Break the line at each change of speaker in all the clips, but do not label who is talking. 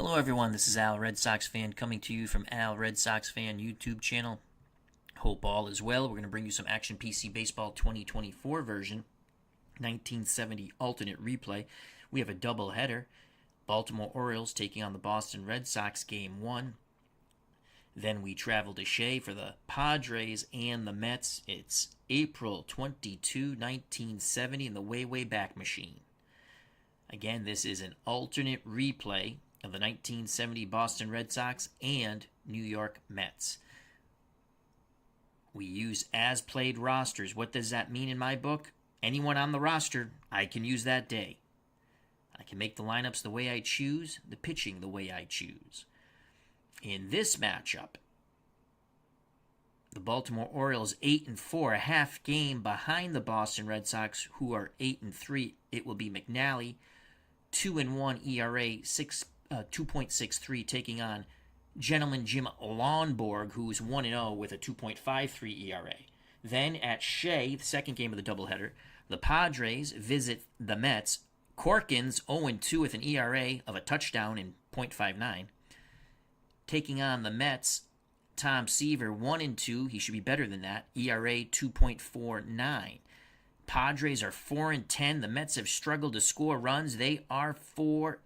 Hello everyone, this is Al Red Sox Fan coming to you from Al Red Sox Fan YouTube channel. Hope all is well. We're going to bring you some Action PC Baseball 2024 version, 1970 alternate replay. We have a doubleheader. Baltimore Orioles taking on the Boston Red Sox Game 1. Then we travel to Shea for the Padres and the Mets. It's April 22, 1970 in the way back machine. Again, this is an alternate replay of the 1970 Boston Red Sox and New York Mets. We use as-played rosters. What does that mean in my book? Anyone on the roster, I can use that day. I can make the lineups the way I choose, the pitching the way I choose. In this matchup, the Baltimore Orioles 8-4, a half game behind the Boston Red Sox, who are 8-3. It will be McNally, 2-1 ERA, 2.63, taking on Gentleman Jim Lonborg, who's 1-0 with a 2.53 ERA. Then at Shea, the second game of the doubleheader, the Padres visit the Mets. Corkins 0-2 with an ERA of a touchdown and .59. Taking on the Mets, Tom Seaver 1-2. He should be better than that. ERA 2.49. Padres are 4-10. The Mets have struggled to score runs. They are 4-8.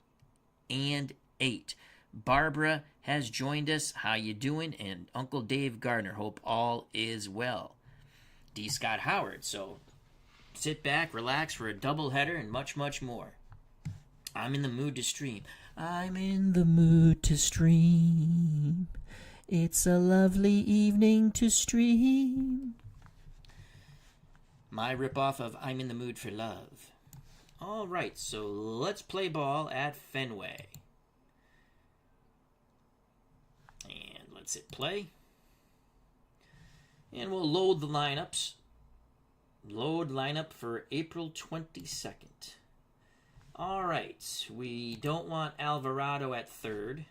Barbara has joined us. How you doing? And Uncle Dave Gardner. Hope all is well. D. Scott Howard. So sit back, relax for a doubleheader and much, much more. I'm in the mood to stream. I'm in the mood to stream. It's a lovely evening to stream. My ripoff of I'm in the mood for love. All right, so let's play ball at Fenway. And let's hit play. And we'll load the lineups. Load lineup for April 22nd. All right, we don't want Alvarado at third.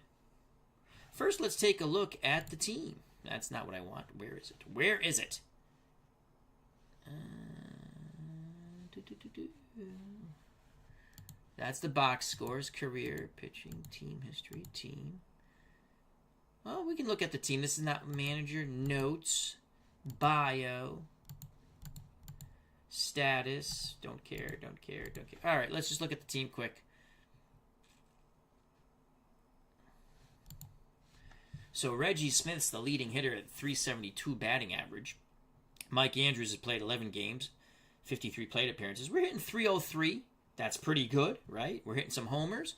First, let's take a look at the team. That's not what I want. Where is it? Where is it? That's the box scores, career, pitching, team history, team. Well, we can look at the team. This is not manager, notes, bio, status. Don't care. All right, let's just look at the team quick. So Reggie Smith's the leading hitter at .372 batting average. Mike Andrews has played 11 games, 53 plate appearances. We're hitting .303. That's pretty good, right? We're hitting some homers.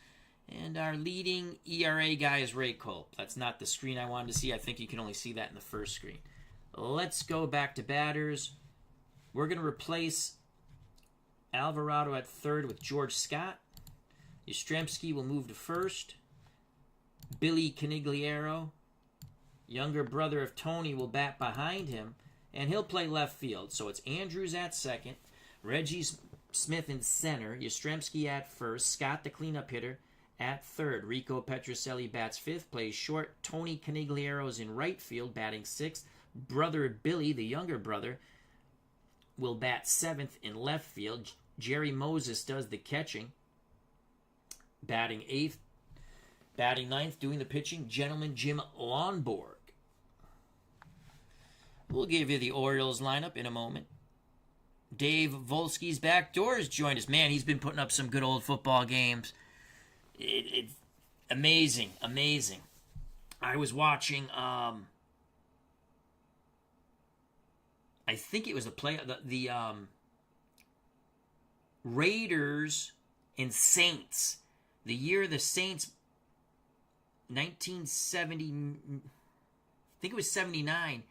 And our leading ERA guy is Ray Culp. That's not the screen I wanted to see. I think you can only see that in the first screen. Let's go back to batters. We're going to replace Alvarado at third with George Scott. Yastrzemski will move to first. Billy Canigliaro, younger brother of Tony, will bat behind him, and he'll play left field. So it's Andrews at second, Reggie Smith in center, Yastrzemski at first, Scott the cleanup hitter at third. Rico Petrocelli bats fifth, plays short. Tony Canigliaro's in right field, batting sixth. Brother Billy, the younger brother, will bat seventh in left field. Jerry Moses does the catching, batting eighth. Batting ninth, doing the pitching, Gentleman Jim Lonborg. We'll give you the Orioles lineup in a moment. Dave Volsky's back doors joined us. Man, he's been putting up some good old football games. It's amazing. I was watching, I think it was the Raiders and Saints. The year the Saints 1970, I think it was 79.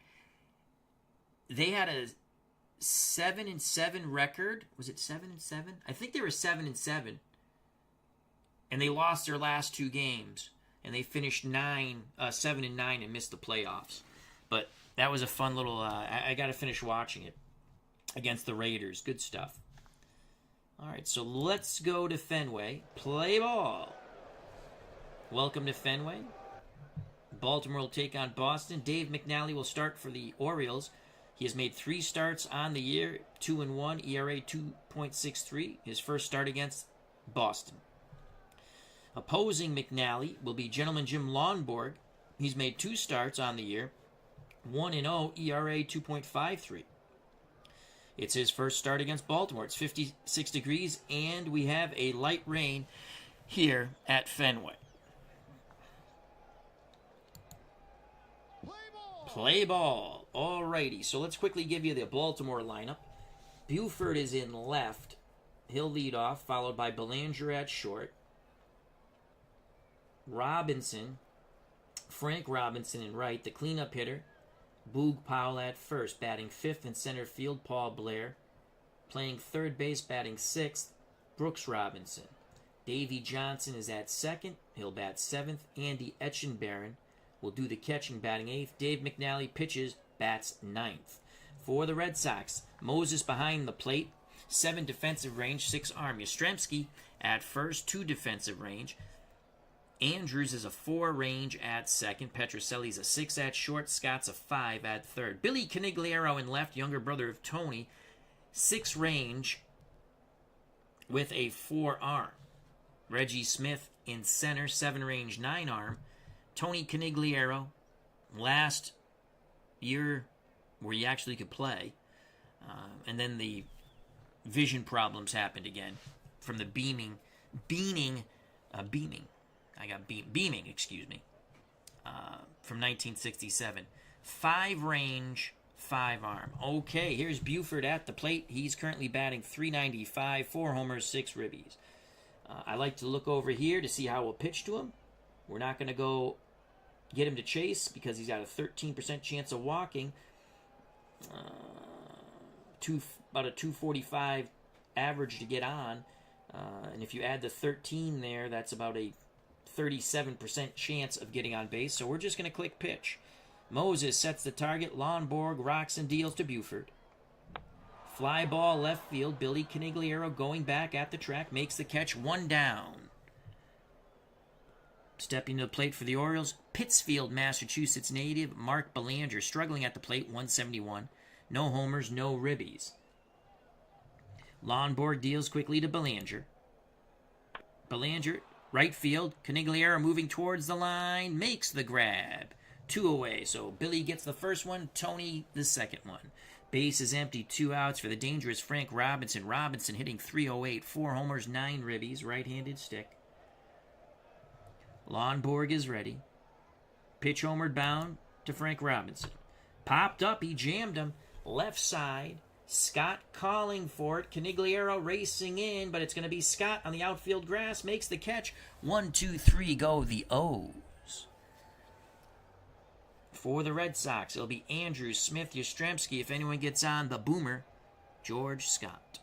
They had a 7-7 record. Was it 7-7? I think they were 7-7, and they lost their last two games, and they finished 7-9 and missed the playoffs. But that was a fun little. I got to finish watching it against the Raiders. Good stuff. All right, so let's go to Fenway. Play ball. Welcome to Fenway. Baltimore will take on Boston. Dave McNally will start for the Orioles. He has made 3 starts on the year, 2-1, ERA 2.63. His first start against Boston. Opposing McNally will be gentleman Jim Lonborg. He's made 2 starts on the year, 1-0, ERA 2.53. It's his first start against Baltimore. It's 56 degrees, and we have a light rain here at Fenway. Play ball. Alrighty, so let's quickly give you the Baltimore lineup. Buford is in left. He'll lead off, followed by Belanger at short. Frank Robinson in right, the cleanup hitter. Boog Powell at first, batting 5th in center field, Paul Blair. Playing third base, batting 6th, Brooks Robinson. Davey Johnson is at second. He'll bat 7th. Andy Etchenbarren will do the catching, batting 8th. Dave McNally pitches, bats 9th. For the Red Sox, Moses behind the plate, 7 defensive range, 6 arm. Yastrzemski at first, 2 defensive range. Andrews is a 4 range at second. Petrocelli's a 6 at short. Scott's a 5 at third. Billy Canigliaro in left, younger brother of Tony, 6 range with a 4 arm. Reggie Smith in center, 7 range, 9 arm. Tony Canigliaro, last year where he actually could play. And then the vision problems happened again from the beaming, from 1967. 5 range, 5 arm. Okay, here's Buford at the plate. He's currently batting .395, 4 homers, 6 ribbies. I like to look over here to see how we'll pitch to him. We're not going to go get him to chase because he's got a 13% chance of walking. About a 245 average to get on. And if you add the 13 there, that's about a 37% chance of getting on base. So we're just going to click pitch. Moses sets the target. Lonborg rocks and deals to Buford. Fly ball left field. Billy Canigliaro going back at the track. Makes the catch. 1 down. Stepping to the plate for the Orioles, Pittsfield, Massachusetts native Mark Belanger struggling at the plate, 171. No homers, no ribbies. Lonborg deals quickly to Belanger. Belanger, right field. Canigliaro moving towards the line, makes the grab. 2 away, so Billy gets the first one, Tony the second one. Base is empty, 2 outs for the dangerous Frank Robinson. Robinson hitting .308, 4 homers, 9 ribbies, right-handed stick. Lonborg is ready. Pitch homered bound to Frank Robinson. Popped up, he jammed him. Left side. Scott calling for it. Canigliaro racing in, but it's going to be Scott on the outfield grass. Makes the catch. 1, 2, 3, go the O's. For the Red Sox, it'll be Andrews, Smith, Yastrzemski. If anyone gets on, the boomer, George Scott.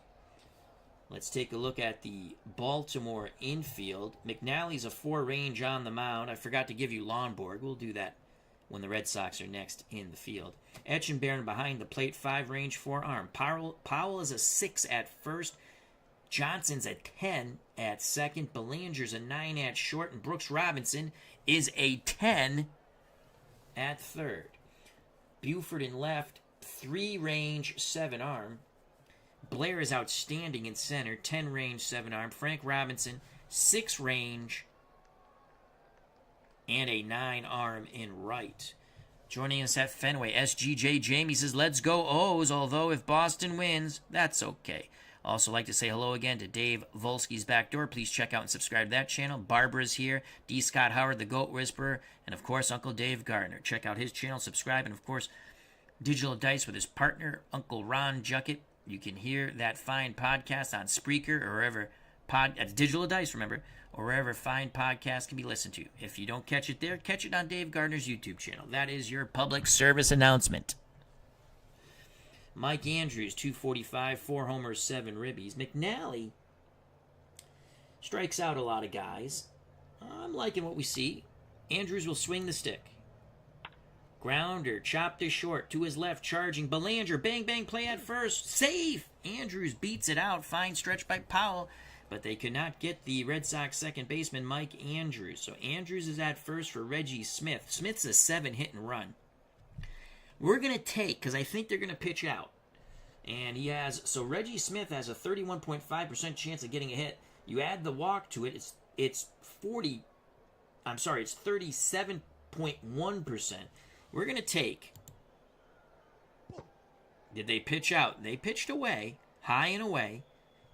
Let's take a look at the Baltimore infield. McNally's a 4 range on the mound. I forgot to give you Lonborg. We'll do that when the Red Sox are next in the field. Etchenbarren behind the plate, 5 range, 4 arm. Powell is a 6 at first. Johnson's a 10 at second. Belanger's a 9 at short. And Brooks Robinson is a 10 at third. Buford in left, 3 range, 7 arm. Blair is outstanding in center, 10 range, 7 arm. Frank Robinson, 6 range, and a 9 arm in right. Joining us at Fenway, SGJ Jamie says, let's go O's, although if Boston wins, that's okay. Also like to say hello again to Dave Volsky's Backdoor. Please check out and subscribe to that channel. Barbara's here, D. Scott Howard, the Goat Whisperer, and of course Uncle Dave Gardner. Check out his channel, subscribe, and of course Digital Dice with his partner, Uncle Ron Juckett. You can hear that fine podcast on Spreaker or wherever that's Digital Dice, remember, or wherever fine podcasts can be listened to. If you don't catch it there, catch it on Dave Gardner's YouTube channel. That is your public service announcement. Mike Andrews, 245, 4 homers, 7 ribbies. McNally strikes out a lot of guys. I'm liking what we see. Andrews will swing the stick. Grounder, chopped to short, to his left, charging. Belanger, bang, bang, play at first. Safe! Andrews beats it out. Fine stretch by Powell. But they could not get the Red Sox second baseman, Mike Andrews. So Andrews is at first for Reggie Smith. Smith's a 7 hit and run. We're going to take, because I think they're going to pitch out. And so Reggie Smith has a 31.5% chance of getting a hit. You add the walk to it, it's it's 37.1%. We're going to take, did they pitch out? They pitched away, high and away.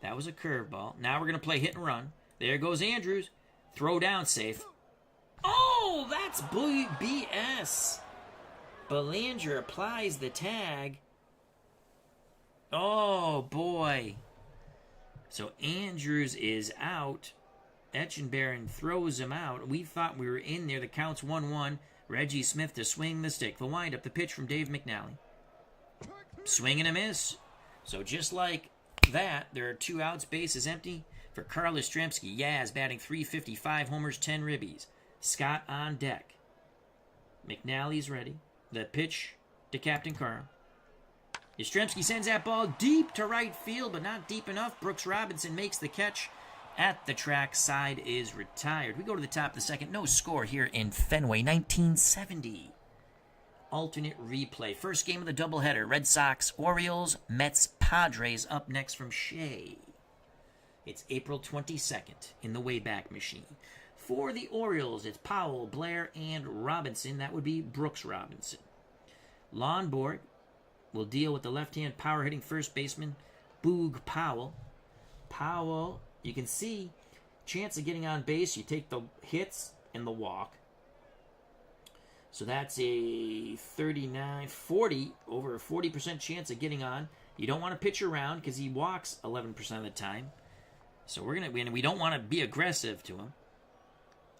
That was a curveball. Now we're going to play hit and run. There goes Andrews. Throw down safe. Oh, that's BS. Belanger applies the tag. Oh, boy. So Andrews is out. Etchenberry throws him out. We thought we were in there. The count's 1-1. Reggie Smith to swing the stick. The windup, the pitch from Dave McNally. Swing and a miss. So just like that, there are 2 outs. Base is empty for Carl Yastrzemski. Yaz batting .350, 5 homers, 10 ribbies. Scott on deck. McNally's ready. The pitch to Captain Carl. Yastrzemski sends that ball deep to right field, but not deep enough. Brooks Robinson makes the catch at the track. Side is retired. We go to the top of the second. No score here in Fenway, 1970. Alternate replay. First game of the doubleheader. Red Sox, Orioles, Mets, Padres up next from Shea. It's April 22nd in the Wayback Machine. For the Orioles, it's Powell, Blair, and Robinson. That would be Brooks Robinson. Lonborg will deal with the left-hand power-hitting first baseman, Boog Powell. Powell, you can see, chance of getting on base. You take the hits and the walk. So that's a 39-40, over a 40% chance of getting on. You don't want to pitch around because he walks 11% of the time. So we don't want to be aggressive to him.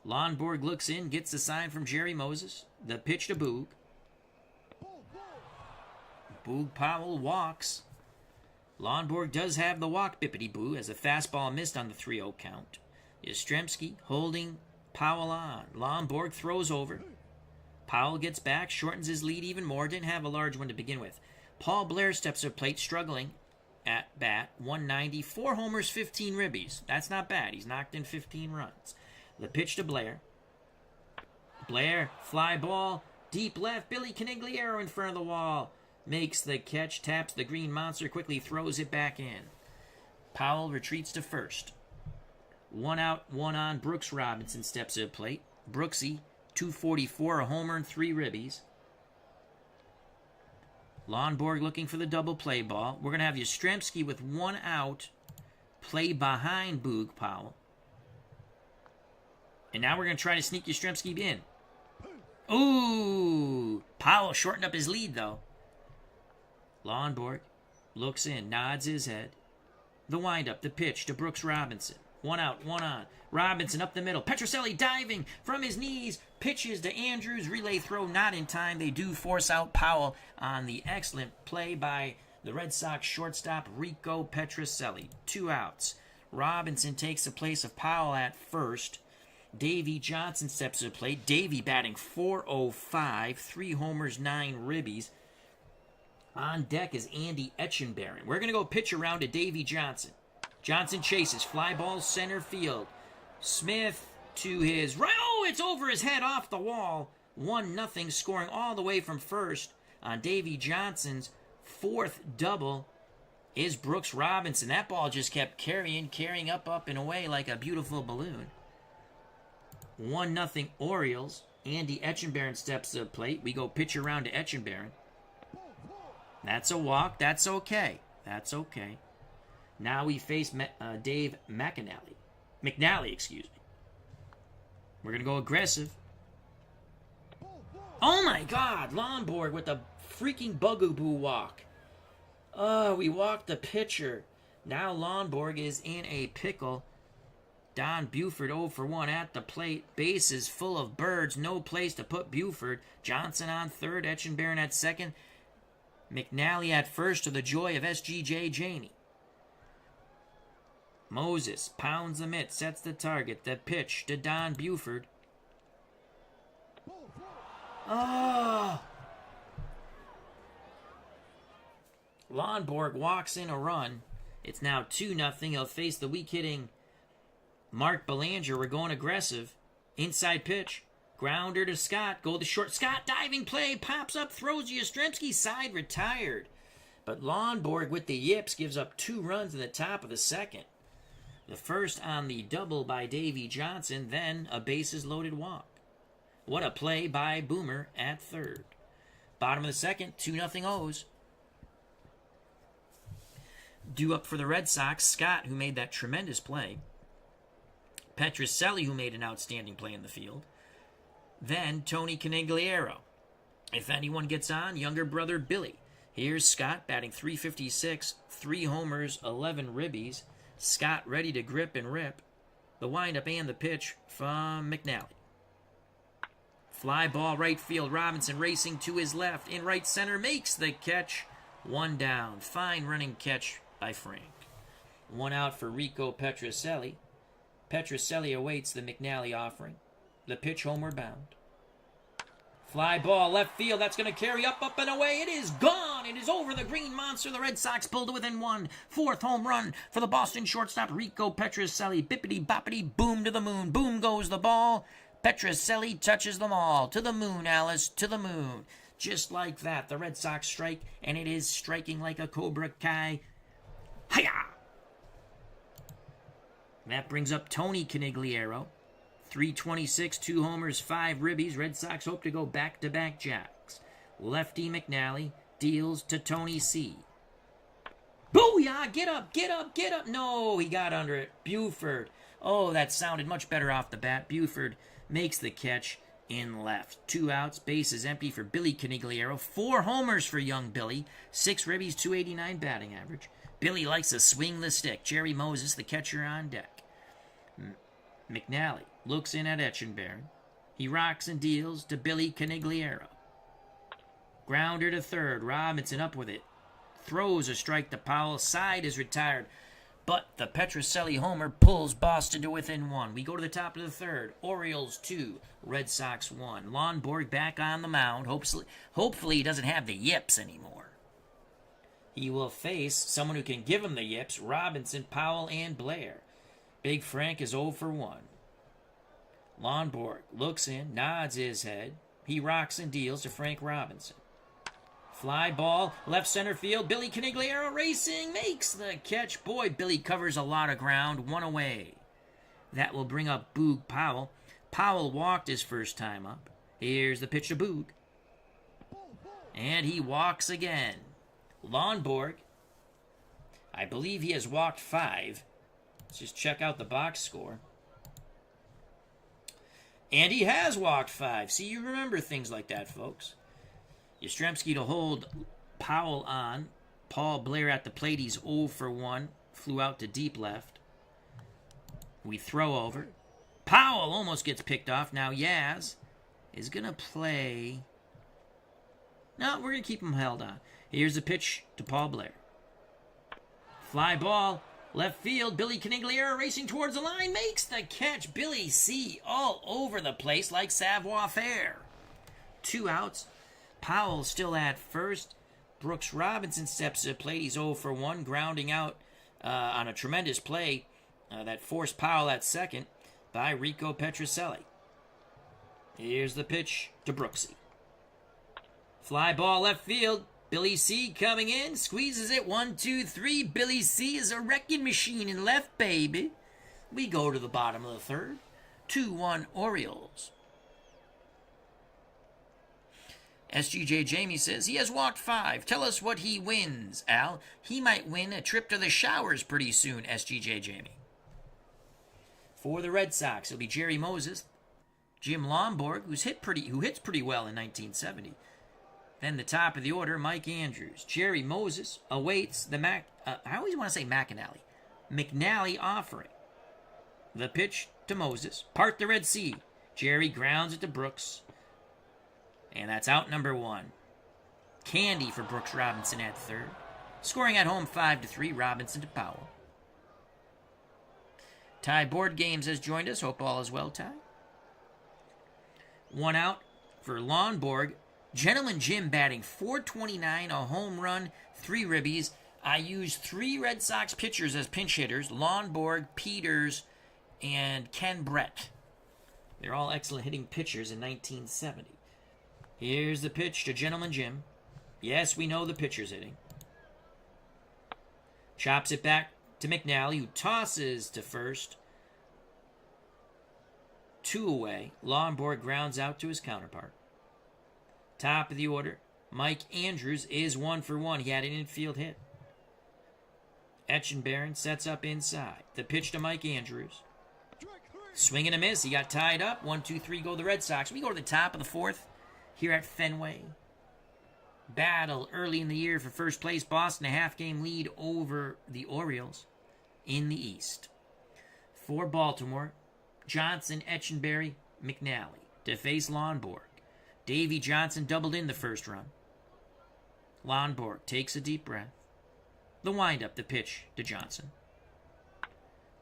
Lonborg looks in, gets the sign from Jerry Moses. The pitch to Boog. Boog Powell walks. Lonborg does have the walk, bippity-boo, as a fastball missed on the 3-0 count. Yastrzemski holding Powell on. Lonborg throws over. Powell gets back, shortens his lead even more. Didn't have a large one to begin with. Paul Blair steps to the plate, struggling at bat. 190, 4 homers, 15 ribbies. That's not bad. He's knocked in 15 runs. The pitch to Blair. Blair, fly ball, deep left. Billy Canigliaro in front of the wall. Makes the catch, taps the green monster, quickly throws it back in. Powell retreats to first. 1 out, 1 on. Brooks Robinson steps to the plate. Brooksy, 244, a homer and 3 ribbies. Lonborg looking for the double play ball. We're going to have Yastrzemski with 1 out, play behind Boog Powell. And now we're going to try to sneak Yastrzemski in. Ooh! Powell shortened up his lead, though. Lonborg looks in, nods his head. The windup, the pitch to Brooks Robinson. 1 out, 1 on. Robinson up the middle. Petrocelli diving from his knees. Pitches to Andrews. Relay throw not in time. They do force out Powell on the excellent play by the Red Sox shortstop Rico Petrocelli. 2 outs. Robinson takes the place of Powell at first. Davey Johnson steps to the plate. Davey batting .405, 3 homers, 9 ribbies. On deck is Andy Etchenberry. We're going to go pitch around to Davey Johnson. Johnson chases. Fly ball center field. Smith to his right. Oh, it's over his head off the wall. 1-0, scoring all the way from first on Davey Johnson's 4th double is Brooks Robinson. That ball just kept carrying up and away like a beautiful balloon. 1-0 Orioles. Andy Etchenberry steps to the plate. We go pitch around to Etchenberry. That's a walk. That's okay. That's okay. Now we face Dave McNally. McNally, excuse me. We're going to go aggressive. Oh my God! Lonborg with a freaking bugaboo walk. We walked the pitcher. Now Lonborg is in a pickle. Don Buford 0 for 1 at the plate. Bases full of birds. No place to put Buford. Johnson on third. Etchenberry at second. McNally at first to the joy of SGJ Janey. Moses pounds the mitt, sets the target. The pitch to Don Buford. Oh! Lonborg walks in a run. It's now 2-0. He'll face the weak-hitting Mark Belanger. We're going aggressive. Inside pitch. Grounder to Scott. Go to short. Scott diving play. Pops up. Throws Yastrzemski. Side retired. But Lonborg with the yips gives up 2 runs in the top of the second. The first on the double by Davy Johnson, then a bases-loaded walk. What a play by Boomer at third. Bottom of the second, 2-0 O's. Due up for the Red Sox, Scott, who made that tremendous play. Petrocelli, who made an outstanding play in the field. Then Tony Conigliaro. If anyone gets on, younger brother Billy. Here's Scott batting .356, 3 homers, 11 ribbies. Scott ready to grip and rip. The windup and the pitch from McNally. Fly ball right field. Robinson racing to his left. In right center makes the catch. 1 down. Fine running catch by Frank. 1 out for Rico Petrocelli. Petrocelli awaits the McNally offering. The pitch homeward bound. Fly ball left field. That's going to carry up and away. It is gone. It is over the green monster. The Red Sox pulled to within 1. 4th home run for the Boston shortstop Rico Petrocelli. Bippity boppity boom to the moon. Boom goes the ball. Petrocelli touches them all. To the moon, Alice. To the moon. Just like that, the Red Sox strike, and it is striking like a Cobra Kai. Hiya! That brings up Tony Conigliaro. .326, 2 homers, 5 ribbies. Red Sox hope to go back-to-back jacks. Lefty McNally deals to Tony C. Booyah! Get up, get up, get up! No, he got under it. Buford. Oh, that sounded much better off the bat. Buford makes the catch in left. 2 outs, bases empty for Billy Conigliaro. 4 homers for young Billy. 6 ribbies, .289 batting average. Billy likes to swing the stick. Jerry Moses, the catcher, on deck. McNally looks in at Etchenberry. He rocks and deals to Billy Conigliaro. Grounder to third. Robinson up with it. Throws a strike to Powell. Side is retired. But the Petrocelli homer pulls Boston to within 1. We go to the top of the third. Orioles 2, Red Sox 1. Lonborg back on the mound. Hopefully he doesn't have the yips anymore. He will face someone who can give him the yips. Robinson, Powell, and Blair. Big Frank is 0 for 1. Lonborg looks in, nods his head. He rocks and deals to Frank Robinson. Fly ball, left center field. Billy Conigliaro racing, makes the catch. Boy, Billy covers a lot of ground. 1 away. That will bring up Boog Powell. Powell walked his first time up. Here's the pitch to Boog. And he walks again. Lonborg, I believe he has walked 5. Let's just check out the box score. And he has walked 5. See, you remember things like that, folks. Yastrzemski to hold Powell on. Paul Blair at the plate. He's 0 for 1. Flew out to deep left. We throw over. Powell almost gets picked off. Now Yaz is going to play. No, we're going to keep him held on. Here's a pitch to Paul Blair. Fly ball. Left field, Billy Conigliaro racing towards the line, makes the catch. Billy C. all over the place like savoir-faire. 2 outs. Powell still at first. Brooks Robinson steps to the plate. He's 0 for 1, grounding out on a tremendous play that forced Powell at second by Rico Petrocelli. Here's the pitch to Brooksy. Fly ball left field. Billy C. coming in, squeezes it, 1, 2, 3. Billy C. is a wrecking machine in left, baby. We go to the bottom of the third. 2-1 Orioles. SGJ Jamie says, he has walked 5. Tell us what he wins, Al. He might win a trip to the showers pretty soon, SGJ Jamie. For the Red Sox, it'll be Jerry Moses, Jim Lonborg, who hits pretty well in 1970. Then the top of the order, Mike Andrews. Jerry Moses awaits the I always want to say McNally offering. The pitch to Moses. Part the Red Sea. Jerry grounds it to Brooks. And that's out number 1. Candy for Brooks Robinson at third. Scoring at home 5-3. Robinson to Powell. Ty Board Games has joined us. Hope all is well, Ty. 1 out for Lonborg. Gentleman Jim batting .429, a home run, 3 ribbies. I used 3 Red Sox pitchers as pinch hitters. Lonborg, Peters, and Ken Brett. They're all excellent hitting pitchers in 1970. Here's the pitch to Gentleman Jim. Yes, we know the pitcher's hitting. Chops it back to McNally, who tosses to first. 2 away. Lonborg grounds out to his counterpart. Top of the order. Mike Andrews is 1 for 1. He had an infield hit. Etchenberry sets up inside. The pitch to Mike Andrews. Swing and a miss. He got tied up. 1-2-3 go the Red Sox. We go to the top of the 4th here at Fenway. Battle early in the year for first place. Boston a half-game lead over the Orioles in the East. For Baltimore, Johnson, Etchenberry, McNally to face Lonborg. Davey Johnson doubled in the first run. Lonborg takes a deep breath. The windup, the pitch to Johnson.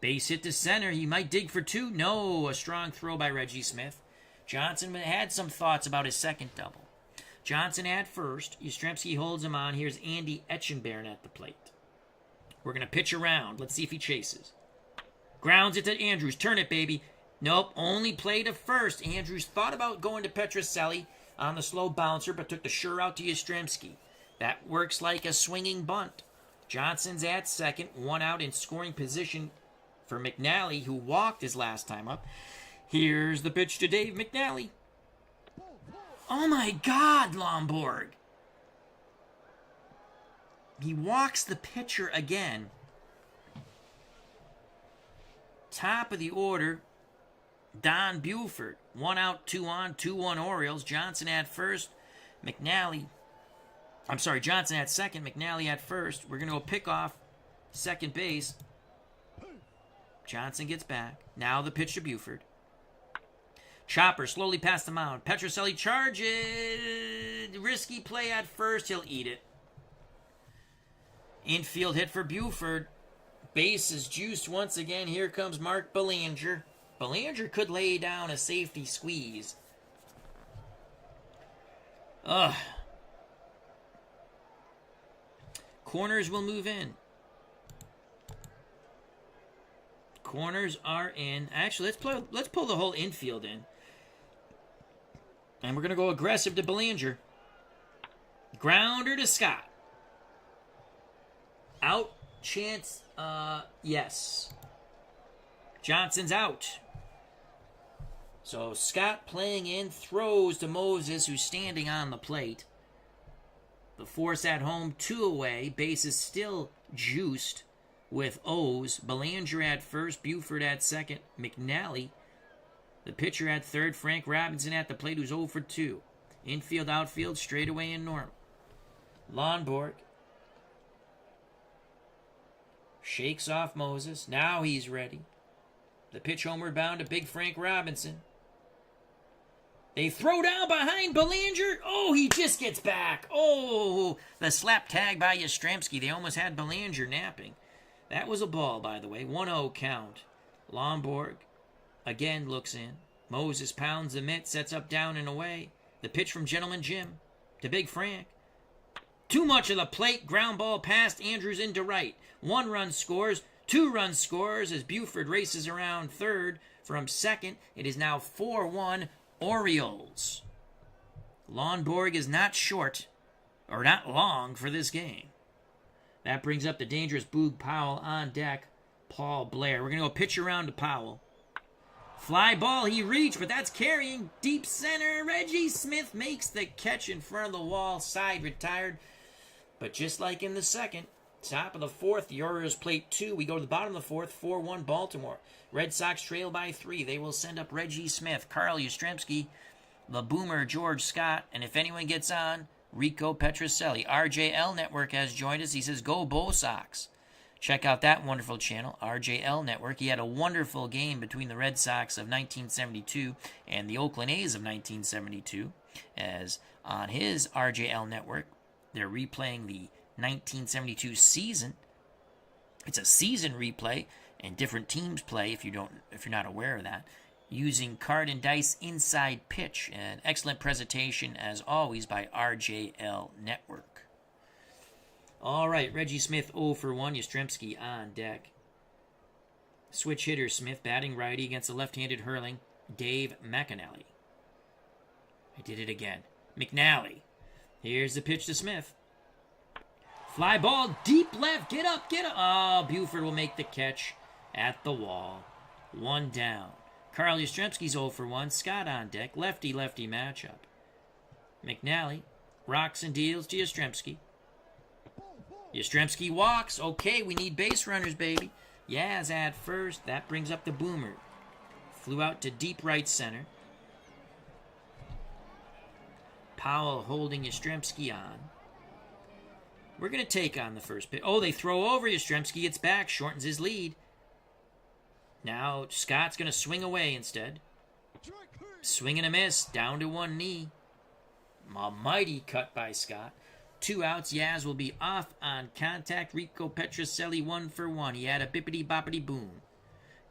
Base hit to center. He might dig for 2. No, a strong throw by Reggie Smith. Johnson had some thoughts about his second double. Johnson at first. Yastrzemski holds him on. Here's Andy Etchenberry at the plate. We're going to pitch around. Let's see if he chases. Grounds it to Andrews. Turn it, baby. Nope, only play to first. Andrews thought about going to Petrocelli on the slow bouncer, but took the sure out to Yastrzemski. That works like a swinging bunt. Johnson's at second. 1 out in scoring position for McNally, who walked his last time up. Here's the pitch to Dave McNally. Oh my God, Lonborg. He walks the pitcher again. Top of the order, Don Buford. 1 out, 2 on, 2-1 Orioles. Johnson at first. Johnson at second, McNally at first. We're going to go pick off second base. Johnson gets back. Now the pitch to Buford. Chopper slowly past the mound. Petrocelli charges. Risky play at first. He'll eat it. Infield hit for Buford. Base is juiced once again. Here comes Mark Belanger. Belanger could lay down a safety squeeze. Corners will move in. Corners are in. Actually, let's pull the whole infield in. And we're going to go aggressive to Belanger. Grounder to Scott. Out. Chance. Yes. Johnson's out. So Scott playing in. Throws to Moses, who's standing on the plate. The force at home. 2 away. Base is still juiced with O's. Belanger at first. Buford at second. McNally, the pitcher, at third. Frank Robinson at the plate, who's 0 for 2. Infield, outfield, straightaway and normal. Lonborg shakes off Moses. Now he's ready. The pitch homeward bound to big Frank Robinson. They throw down behind Belanger. Oh, he just gets back. Oh, the slap tag by Yastrzemski. They almost had Belanger napping. That was a ball, by the way. 1-0 count. Lonborg again looks in. Moses pounds the mitt, sets up down and away. The pitch from Gentleman Jim to Big Frank. Too much of the plate. Ground ball past Andrews into right. 1 run scores. 2 runs scores as Buford races around third from second. It is now 4-1 Orioles. Lonborg is not short, or not long, for this game. That brings up the dangerous Boog Powell on deck. Paul Blair. We're going to go pitch around to Powell. Fly ball, he reached, but that's carrying deep center. Reggie Smith makes the catch in front of the wall. Side retired. But just like in the second, top of the 4th, the Orioles plate 2. We go to the bottom of the 4th, 4-1 Baltimore. Red Sox trail by 3. They will send up Reggie Smith, Carl Yastrzemski, the Boomer, George Scott, and if anyone gets on, Rico Petrocelli. RJL Network has joined us. He says, go Bo Sox. Check out that wonderful channel, RJL Network. He had a wonderful game between the Red Sox of 1972 and the Oakland A's of 1972, as on his RJL Network, they're replaying the 1972 season. It's a season replay, and different teams play, if you're not aware of that, using card and dice inside pitch. An excellent presentation, as always, by RJL Network. All right, Reggie Smith 0 for 1. Yastrzemski on deck. Switch hitter Smith batting righty against the left-handed hurling Dave McNally. I did it again. McNally. Here's the pitch to Smith. Fly ball, deep left. Get up, get up. Oh, Buford will make the catch at the wall. 1 down. Carl Yastrzemski's 0 for 1. Scott on deck. Lefty-lefty matchup. McNally rocks and deals to Yastrzemski. Yastrzemski walks. Okay, we need base runners, baby. Yaz at first. That brings up the boomer. Flew out to deep right center. Powell holding Yastrzemski on. We're going to take on the first pitch. Oh, they throw over. Yastrzemski gets back, shortens his lead. Now Scott's going to swing away instead. Swing and a miss, down to one knee. A mighty cut by Scott. 2 outs. Yaz will be off on contact. Rico Petrocelli 1 for 1. He had a bippity-boppity boom.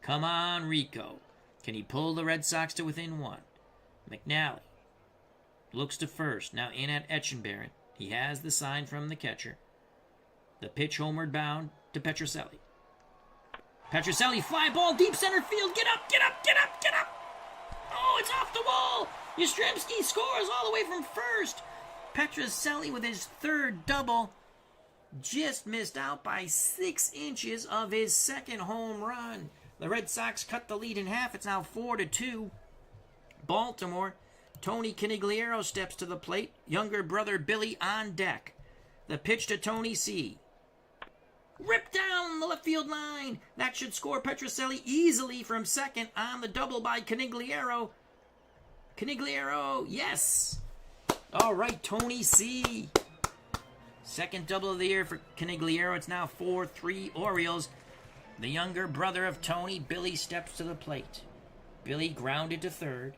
Come on, Rico. Can he pull the Red Sox to within 1? McNally looks to first. Now in at Etchenberry. He has the sign from the catcher. The pitch homeward bound to Petrocelli. Petrocelli, fly ball, deep center field. Get up, get up, get up, get up. Oh, it's off the wall. Yastrzemski scores all the way from first. Petrocelli with his 3rd double. Just missed out by 6 inches of his 2nd home run. The Red Sox cut the lead in half. It's now 4-2. Baltimore. Tony Canigliaro steps to the plate. Younger brother Billy on deck. The pitch to Tony C. Ripped down the left field line. That should score Petrocelli easily from second on the double by Canigliaro. Canigliaro, yes. All right, Tony C. 2nd double of the year for Canigliaro. It's now 4-3 Orioles. The younger brother of Tony, Billy, steps to the plate. Billy grounded to third.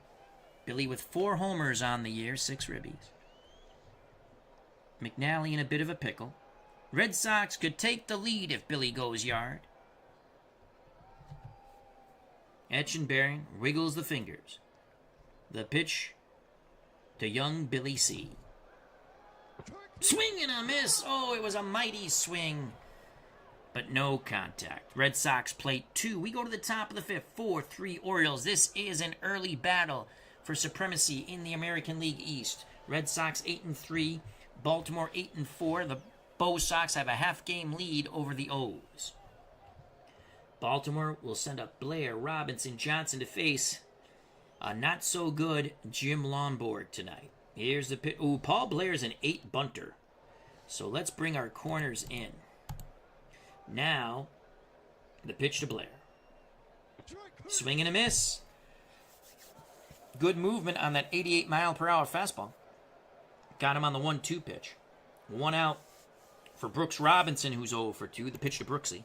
Billy with 4 homers on the year, 6 ribbies. McNally in a bit of a pickle. Red Sox could take the lead if Billy goes yard. Etchenberry wiggles the fingers. The pitch to young Billy C. Swing and a miss. Oh, it was a mighty swing. But no contact. Red Sox plate 2. We go to the top of the 5th. 4-3 Orioles. This is an early battle for supremacy in the American League East. Red Sox 8-3, Baltimore 8-4. The Bo Sox have a half-game lead over the O's. Baltimore will send up Blair, Robinson, Johnson to face a not-so-good Jim Lonborg tonight. Here's the pitch. Ooh, Paul Blair's an 8 bunter. So let's bring our corners in. Now, the pitch to Blair. Swing and a miss. Good movement on that 88-mile-per-hour fastball. Got him on the 1-2 pitch. 1 out for Brooks Robinson, who's 0 for 2. The pitch to Brooksy.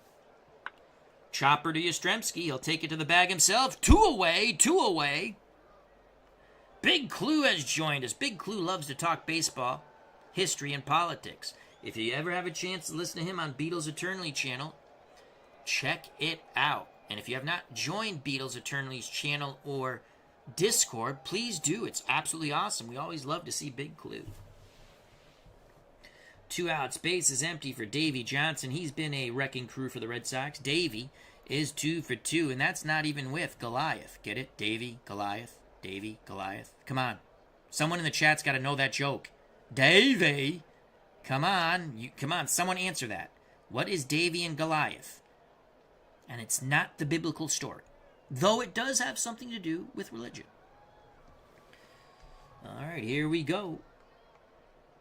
Chopper to Yastrzemski. He'll take it to the bag himself. 2 away, 2 away. Big Clue has joined us. Big Clue loves to talk baseball, history, and politics. If you ever have a chance to listen to him on Beatles Eternally channel, check it out. And if you have not joined Beatles Eternity's channel or Discord, please do. It's absolutely awesome. We always love to see Big Clue. 2 outs. Base is empty for Davy Johnson. He's been a wrecking crew for the Red Sox. Davy is 2 for 2, and that's not even with Goliath. Get it? Davy, Goliath, Davy, Goliath. Come on. Someone in the chat's got to know that joke. Davy! Come on. Come on. Someone answer that. What is Davy and Goliath? And it's not the biblical story, though it does have something to do with religion. All right, here we go.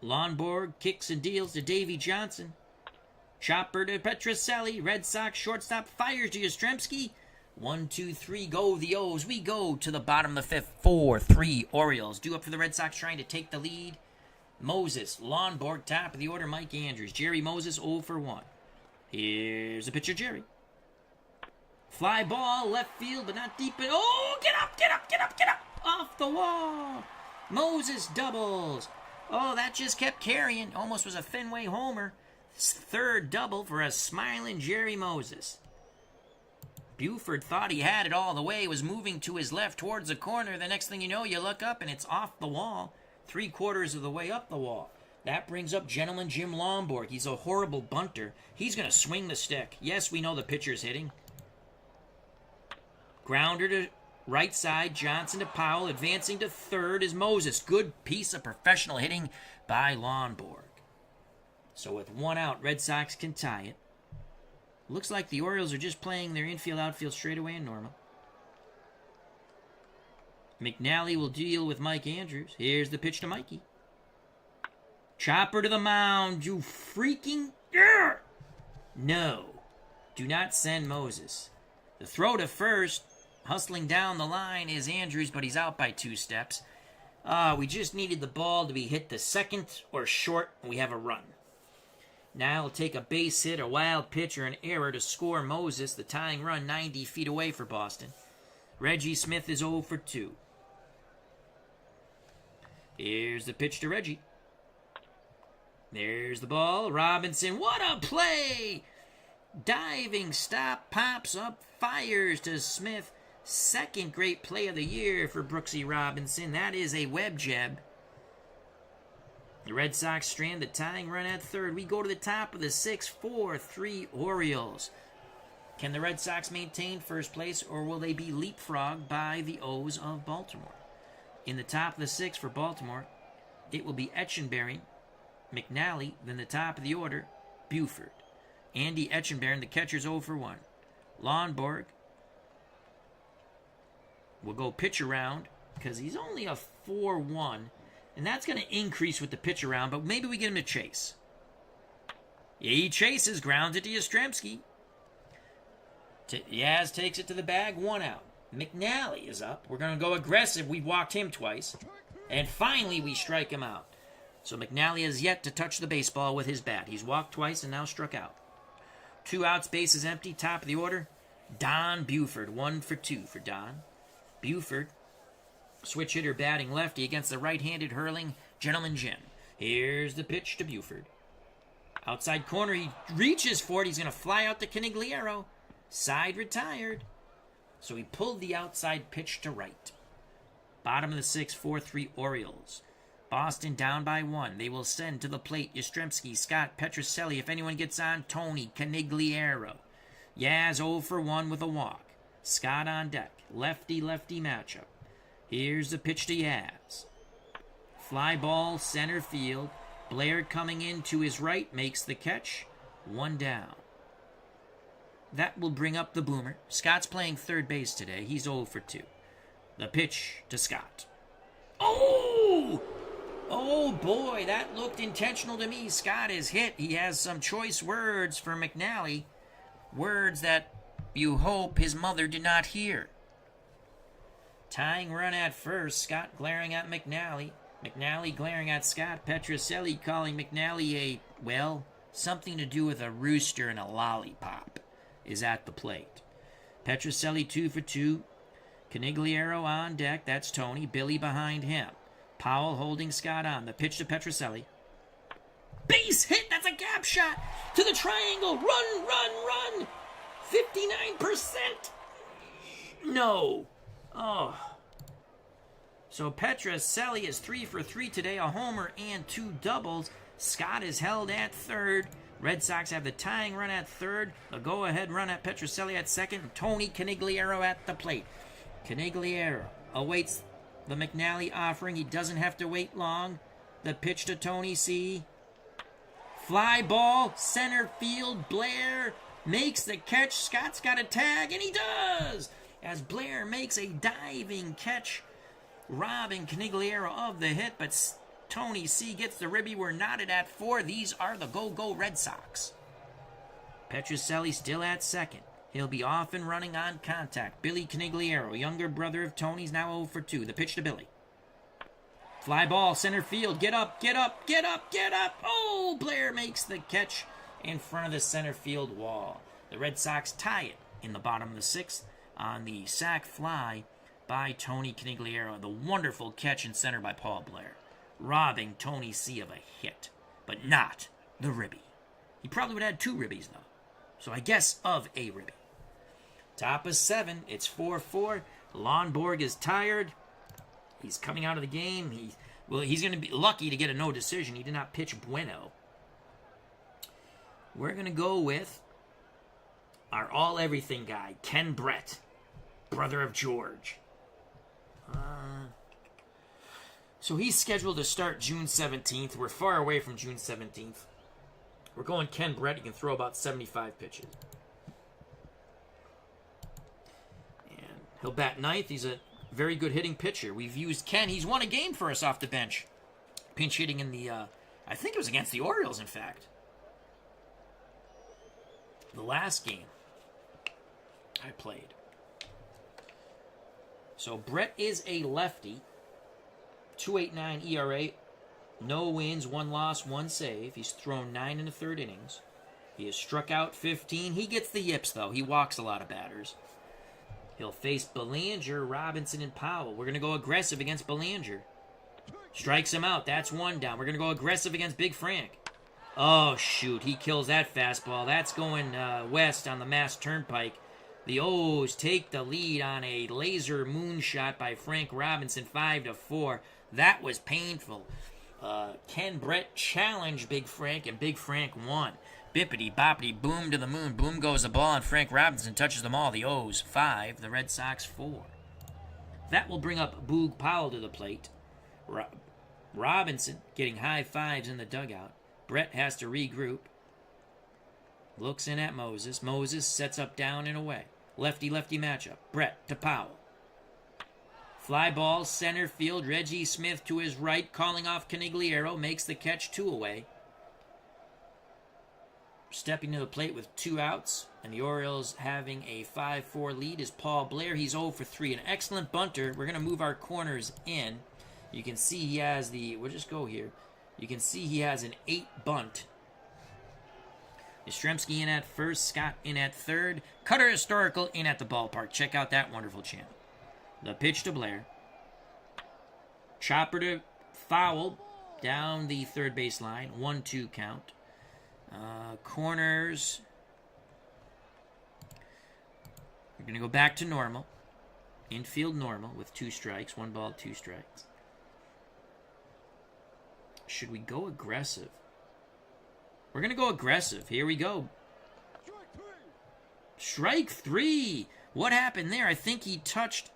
Lonborg kicks and deals to Davy Johnson. Chopper to Petrocelli. Red Sox shortstop fires to Yastrzemski. 1, 2, 3, go the O's. We go to the bottom of the 5th. 4-3 Orioles. Due up for the Red Sox, trying to take the lead. Moses, Lonborg, top of the order. Mike Andrews. Jerry Moses, 0 for 1. Here's the pitcher, Jerry. Fly ball, left field, but not deep. Oh, get up, get up, get up, get up. Off the wall. Moses doubles. Oh, that just kept carrying. Almost was a Fenway homer. 3rd double for a smiling Jerry Moses. Buford thought he had it all the way. Was moving to his left towards the corner. The next thing you know, you look up and it's off the wall. 3/4 of the way up the wall. That brings up gentleman Jim Lonborg. He's a horrible bunter. He's going to swing the stick. Yes, we know the pitcher's hitting. Grounder to right side. Johnson to Powell. Advancing to 3rd is Moses. Good piece of professional hitting by Lonborg. So with 1 out, Red Sox can tie it. Looks like the Orioles are just playing their infield-outfield straightaway and normal. McNally will deal with Mike Andrews. Here's the pitch to Mikey. Chopper to the mound, you freaking... No. Do not send Moses. The throw to first, hustling down the line, is Andrews, but he's out by 2 steps. We just needed the ball to be hit to second or short, and we have a run. Now it'll take a base hit, a wild pitch, or an error to score Moses, the tying run 90 feet away for Boston. Reggie Smith is 0 for 2. Here's the pitch to Reggie. There's the ball. Robinson, what a play! Diving stop, pops up, fires to Smith. Second great play of the year for Brooksy Robinson. That is a web jab. The Red Sox strand the tying run at third. We go to the top of the 6th, 4-3 Orioles. Can the Red Sox maintain first place, or will they be leapfrogged by the O's of Baltimore? In the top of the 6th for Baltimore, it will be Etchenberry, McNally, then the top of the order, Buford. Andy Etchenberry, the catcher's 0 for 1. Lonborg will go pitch around because he's only a 4-1, and that's going to increase with the pitch around, but maybe we get him to chase. He chases, grounds it to Yastrzemski. Yaz takes it to the bag, 1 out. McNally is up. We're going to go aggressive. We've walked him twice. And finally, we strike him out. So McNally has yet to touch the baseball with his bat. He's walked twice and now struck out. 2 outs, base is empty. Top of the order, Don Buford. 1 for 2 for Don. Buford, switch hitter batting lefty against the right-handed hurling Gentleman Jim. Here's the pitch to Buford. Outside corner, he reaches for it. He's going to fly out to Canigliaro. Side retired. So he pulled the outside pitch to right. Bottom of the 6th, 4-3 Orioles. Boston down by 1. They will send to the plate Yastrzemski, Scott, Petrocelli. If anyone gets on, Tony, Canigliaro. Yaz 0 for 1 with a walk. Scott on deck. Lefty-lefty matchup. Here's the pitch to Yaz. Fly ball, center field. Blair coming in to his right, makes the catch. 1 down. That will bring up the boomer. Scott's playing third base today. He's 0 for 2. The pitch to Scott. Oh! Oh boy, that looked intentional to me. Scott is hit. He has some choice words for McNally. Words that you hope his mother did not hear. Tying run at first. Scott glaring at McNally. McNally glaring at Scott. Petrocelli calling McNally something to do with a rooster and a lollipop is at the plate. Petrocelli 2 for 2. Canigliaro on deck. That's Tony. Billy behind him. Powell holding Scott on. The pitch to Petrocelli. Base hit. That's a gap shot to the triangle. Run. 59%. No. Oh. So Petrocelli is 3 for 3 today. A homer and 2 doubles. Scott is held at third. Red Sox have the tying run at third. The go-ahead run at Petrocelli at second. Tony Canigliaro at the plate. Canigliaro awaits the McNally offering. He doesn't have to wait long. The pitch to Tony C. Fly ball, center field. Blair makes the catch. Scott's got a tag, and he does! As Blair makes a diving catch, robbing Canigliaro of the hit, but Tony C. gets the ribby. We're knotted at 4. These are the go-go Red Sox. Petrocelli still at second. He'll be off and running on contact. Billy Canigliaro, younger brother of Tony's, now 0 for 2. The pitch to Billy. Fly ball, center field. Get up. Oh, Blair makes the catch in front of the center field wall. The Red Sox tie it in the bottom of the 6th on the sac fly by Tony Canigliaro. The wonderful catch in center by Paul Blair, robbing Tony C. of a hit, but not the ribby. He probably would have had 2 ribbies, though. So I guess of a ribby. Top of 7. It's 4-4. Lonborg is tired. He's coming out of the game. He's going to be lucky to get a no decision. He did not pitch bueno. We're going to go with our all-everything guy, Ken Brett, brother of George. So he's scheduled to start June 17th. We're far away from June 17th. We're going Ken Brett. He can throw about 75 pitches. And he'll bat ninth. He's a very good hitting pitcher. We've used Ken. He's won a game for us off the bench. Pinch hitting in the, I think it was against the Orioles, in fact. The last game I played. So Brett is a lefty. 2.89 ERA. No wins, 1 loss, 1 save. He's thrown 9 in the third innings. He has struck out 15. He gets the yips, though. He walks a lot of batters. He'll face Belanger, Robinson, and Powell. We're going to go aggressive against Belanger. Strikes him out. That's 1 down. We're going to go aggressive against Big Frank. Oh, shoot. He kills that fastball. That's going west on the Mass Turnpike. The O's take the lead on a laser moonshot by Frank Robinson, 5-4. That was painful. Ken Brett challenged Big Frank, and Big Frank won. Bippity boppity boom to the moon. Boom goes the ball, and Frank Robinson touches them all. The O's 5, the Red Sox 4. That will bring up Boog Powell to the plate. Robinson getting high fives in the dugout. Brett has to regroup. Looks in at Moses. Moses sets up down and away. Lefty-lefty matchup. Brett to Powell. Fly ball, center field. Reggie Smith to his right, calling off Canigliaro. Makes the catch, 2 away. Stepping to the plate with 2 outs, and the Orioles having a 5-4 lead is Paul Blair. He's 0 for 3. An excellent bunter. We're going to move our corners in. You can see he has the... We'll just go here. You can see he has an 8 bunt. Yastrzemski in at first, Scott in at third. Cutter Historical in at the ballpark. Check out that wonderful channel. The pitch to Blair. Chopper to foul down the third base line. 1-2 count. Corners. We're going to go back to normal. Infield normal with 2 strikes. 1 ball, 2 strikes. Should we go aggressive? We're going to go aggressive. Here we go. Strike 3. What happened there? I think he touched...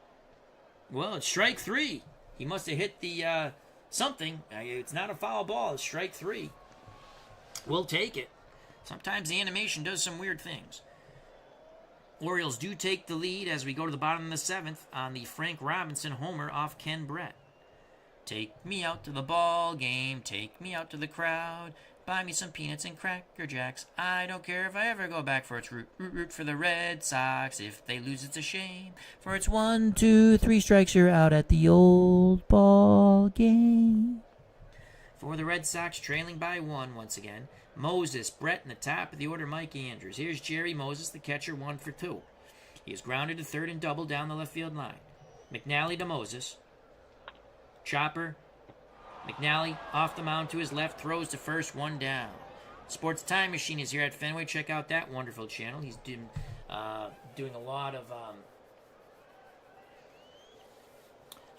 Well, it's strike 3. He must have hit the something. It's not a foul ball. It's strike 3. We'll take it. Sometimes the animation does some weird things. Orioles do take the lead as we go to the bottom of the 7th on the Frank Robinson homer off Ken Brett. Take me out to the ball game. Take me out to the crowd. Buy me some peanuts and Cracker Jacks. I don't care if I ever go back for its root for the Red Sox. If they lose, it's a shame. For it's 1, 2, 3 strikes, you're out at the old ball game. For the Red Sox, trailing by 1 once again. Moses, Brett in the top of the order, Mike Andrews. Here's Jerry Moses, the catcher, 1 for 2. He is grounded to third and double down the left field line. McNally to Moses. Chopper. McNally off the mound to his left, throws to first, 1 down. Sports Time Machine is here at Fenway. Check out that wonderful channel. He's doing a lot of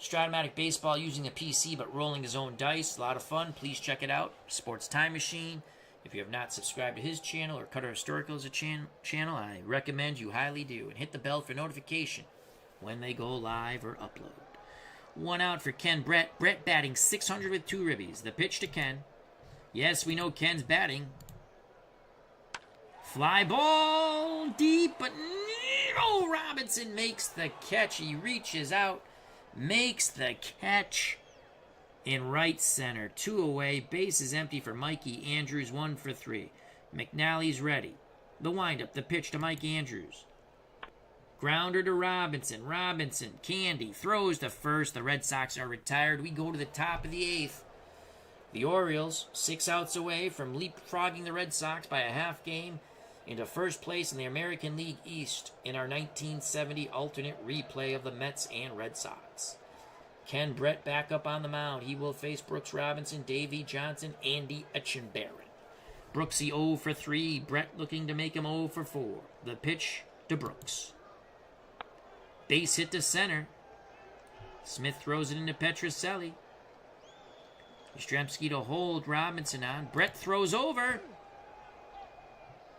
Stratomatic baseball using a PC but rolling his own dice. A lot of fun. Please check it out. Sports Time Machine. If you have not subscribed to his channel or Cutter Historical as a channel, I recommend you highly do. And hit the bell for notification when they go live or upload. 1 out for Ken Brett. Brett batting .600 with 2 ribbies. The pitch to Ken. Yes, we know Ken's batting. Fly ball deep, but no! Robinson makes the catch. He reaches out, makes the catch in right center. 2 away. Base is empty for Mikey Andrews. 1 for 3. McNally's ready. The windup. The pitch to Mike Andrews. Grounder to Robinson. Robinson, Candy, throws to first. The Red Sox are retired. We go to the top of the 8th. The Orioles, 6 outs away from leapfrogging the Red Sox by a half game into first place in the American League East in our 1970 alternate replay of the Mets and Red Sox. Ken Brett back up on the mound. He will face Brooks Robinson, Davey Johnson, Andy Etchenbarren. Brooksy 0 for 3. Brett looking to make him 0 for 4. The pitch to Brooks. Base hit to center. Smith throws it into Petrocelli. Yastrzemski to hold Robinson on. Brett throws over.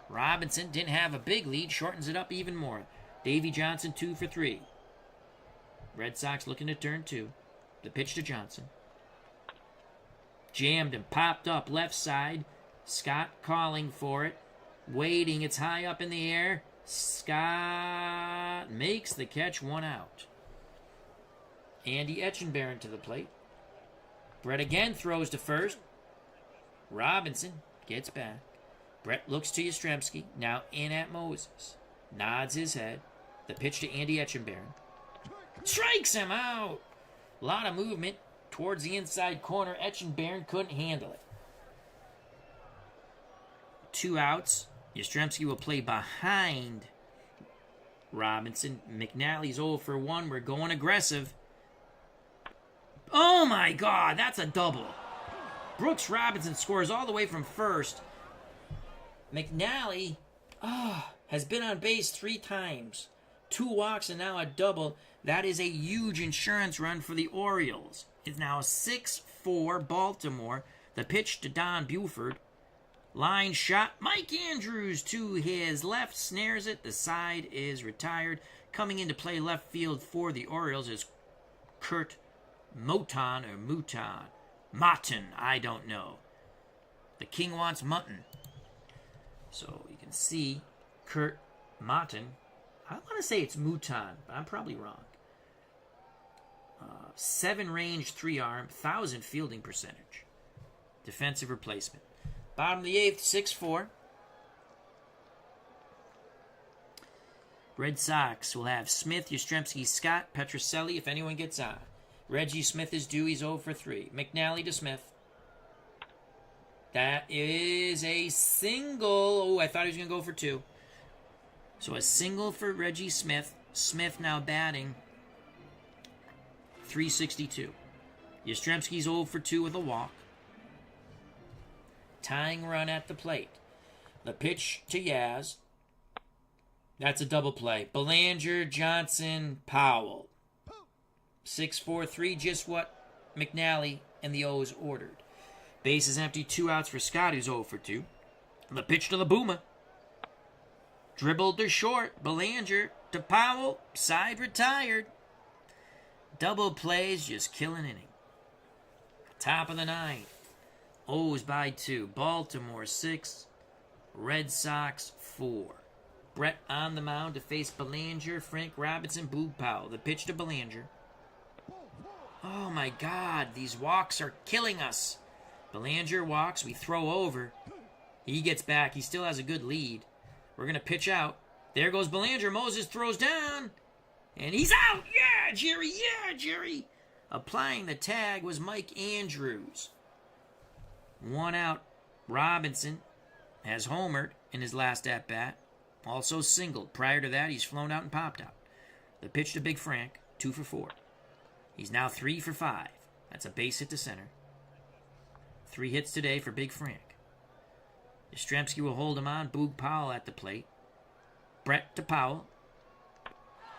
Robinson didn't have a big lead. Shortens it up even more. Davey Johnson 2 for 3. Red Sox looking to turn 2. The pitch to Johnson. Jammed and popped up left side. Scott calling for it. Waiting. It's high up in the air. Scott makes the catch, 1 out. Andy Etchenbarren to the plate. Brett again throws to first. Robinson gets back. Brett looks to Yastrzemski. Now in at Moses. Nods his head. The pitch to Andy Etchenbarren. Strikes him out. A lot of movement towards the inside corner. Etchenbarren couldn't handle it. 2 outs. Yastrzemski will play behind Robinson. McNally's 0 for 1. We're going aggressive. Oh my God, that's a double. Brooks Robinson scores all the way from first. McNally has been on base 3 times. 2 walks and now a double. That is a huge insurance run for the Orioles. It's now 6-4 Baltimore. The pitch to Don Buford. Line shot. Mike Andrews to his left. Snares it. The side is retired. Coming in to play left field for the Orioles is Kurt Moton or Mouton. Mutton. I don't know. The king wants mutton. So you can see Kurt Mouton. I want to say it's Mouton, but I'm probably wrong. 7 range, 3 arm, 1,000 fielding percentage. Defensive replacement. Bottom of the 8th, 6-4. Red Sox will have Smith, Yastrzemski, Scott, Petrocelli if anyone gets on. Reggie Smith is due. He's 0 for 3. McNally to Smith. That is a single. Oh, I thought he was going to go for 2. So a single for Reggie Smith. Smith now batting .362. Yastrzemski's 0 for 2 with a walk. Tying run at the plate. The pitch to Yaz. That's a double play. Belanger, Johnson, Powell. 6-4-3, just what McNally and the O's ordered. Base is empty, 2 outs for Scott, who's 0 for 2. The pitch to the Boomer. Dribbled to short. Belanger to Powell. Side retired. Double plays, just kill an inning. Top of the 9th. O's by 2. Baltimore 6. Red Sox 4. Brett on the mound to face Belanger, Frank Robinson, Boog Powell. The pitch to Belanger. Oh my God, these walks are killing us. Belanger walks, we throw over. He gets back, he still has a good lead. We're going to pitch out. There goes Belanger. Moses throws down. And he's out. Yeah, Jerry. Yeah, Jerry. Applying the tag was Mike Andrews. 1 out. Robinson has homered in his last at-bat. Also singled. Prior to that, he's flown out and popped out. The pitch to Big Frank. 2 for 4. He's now 3 for 5. That's a base hit to center. 3 hits today for Big Frank. Yastrzemski will hold him on. Boog Powell at the plate. Brett to Powell.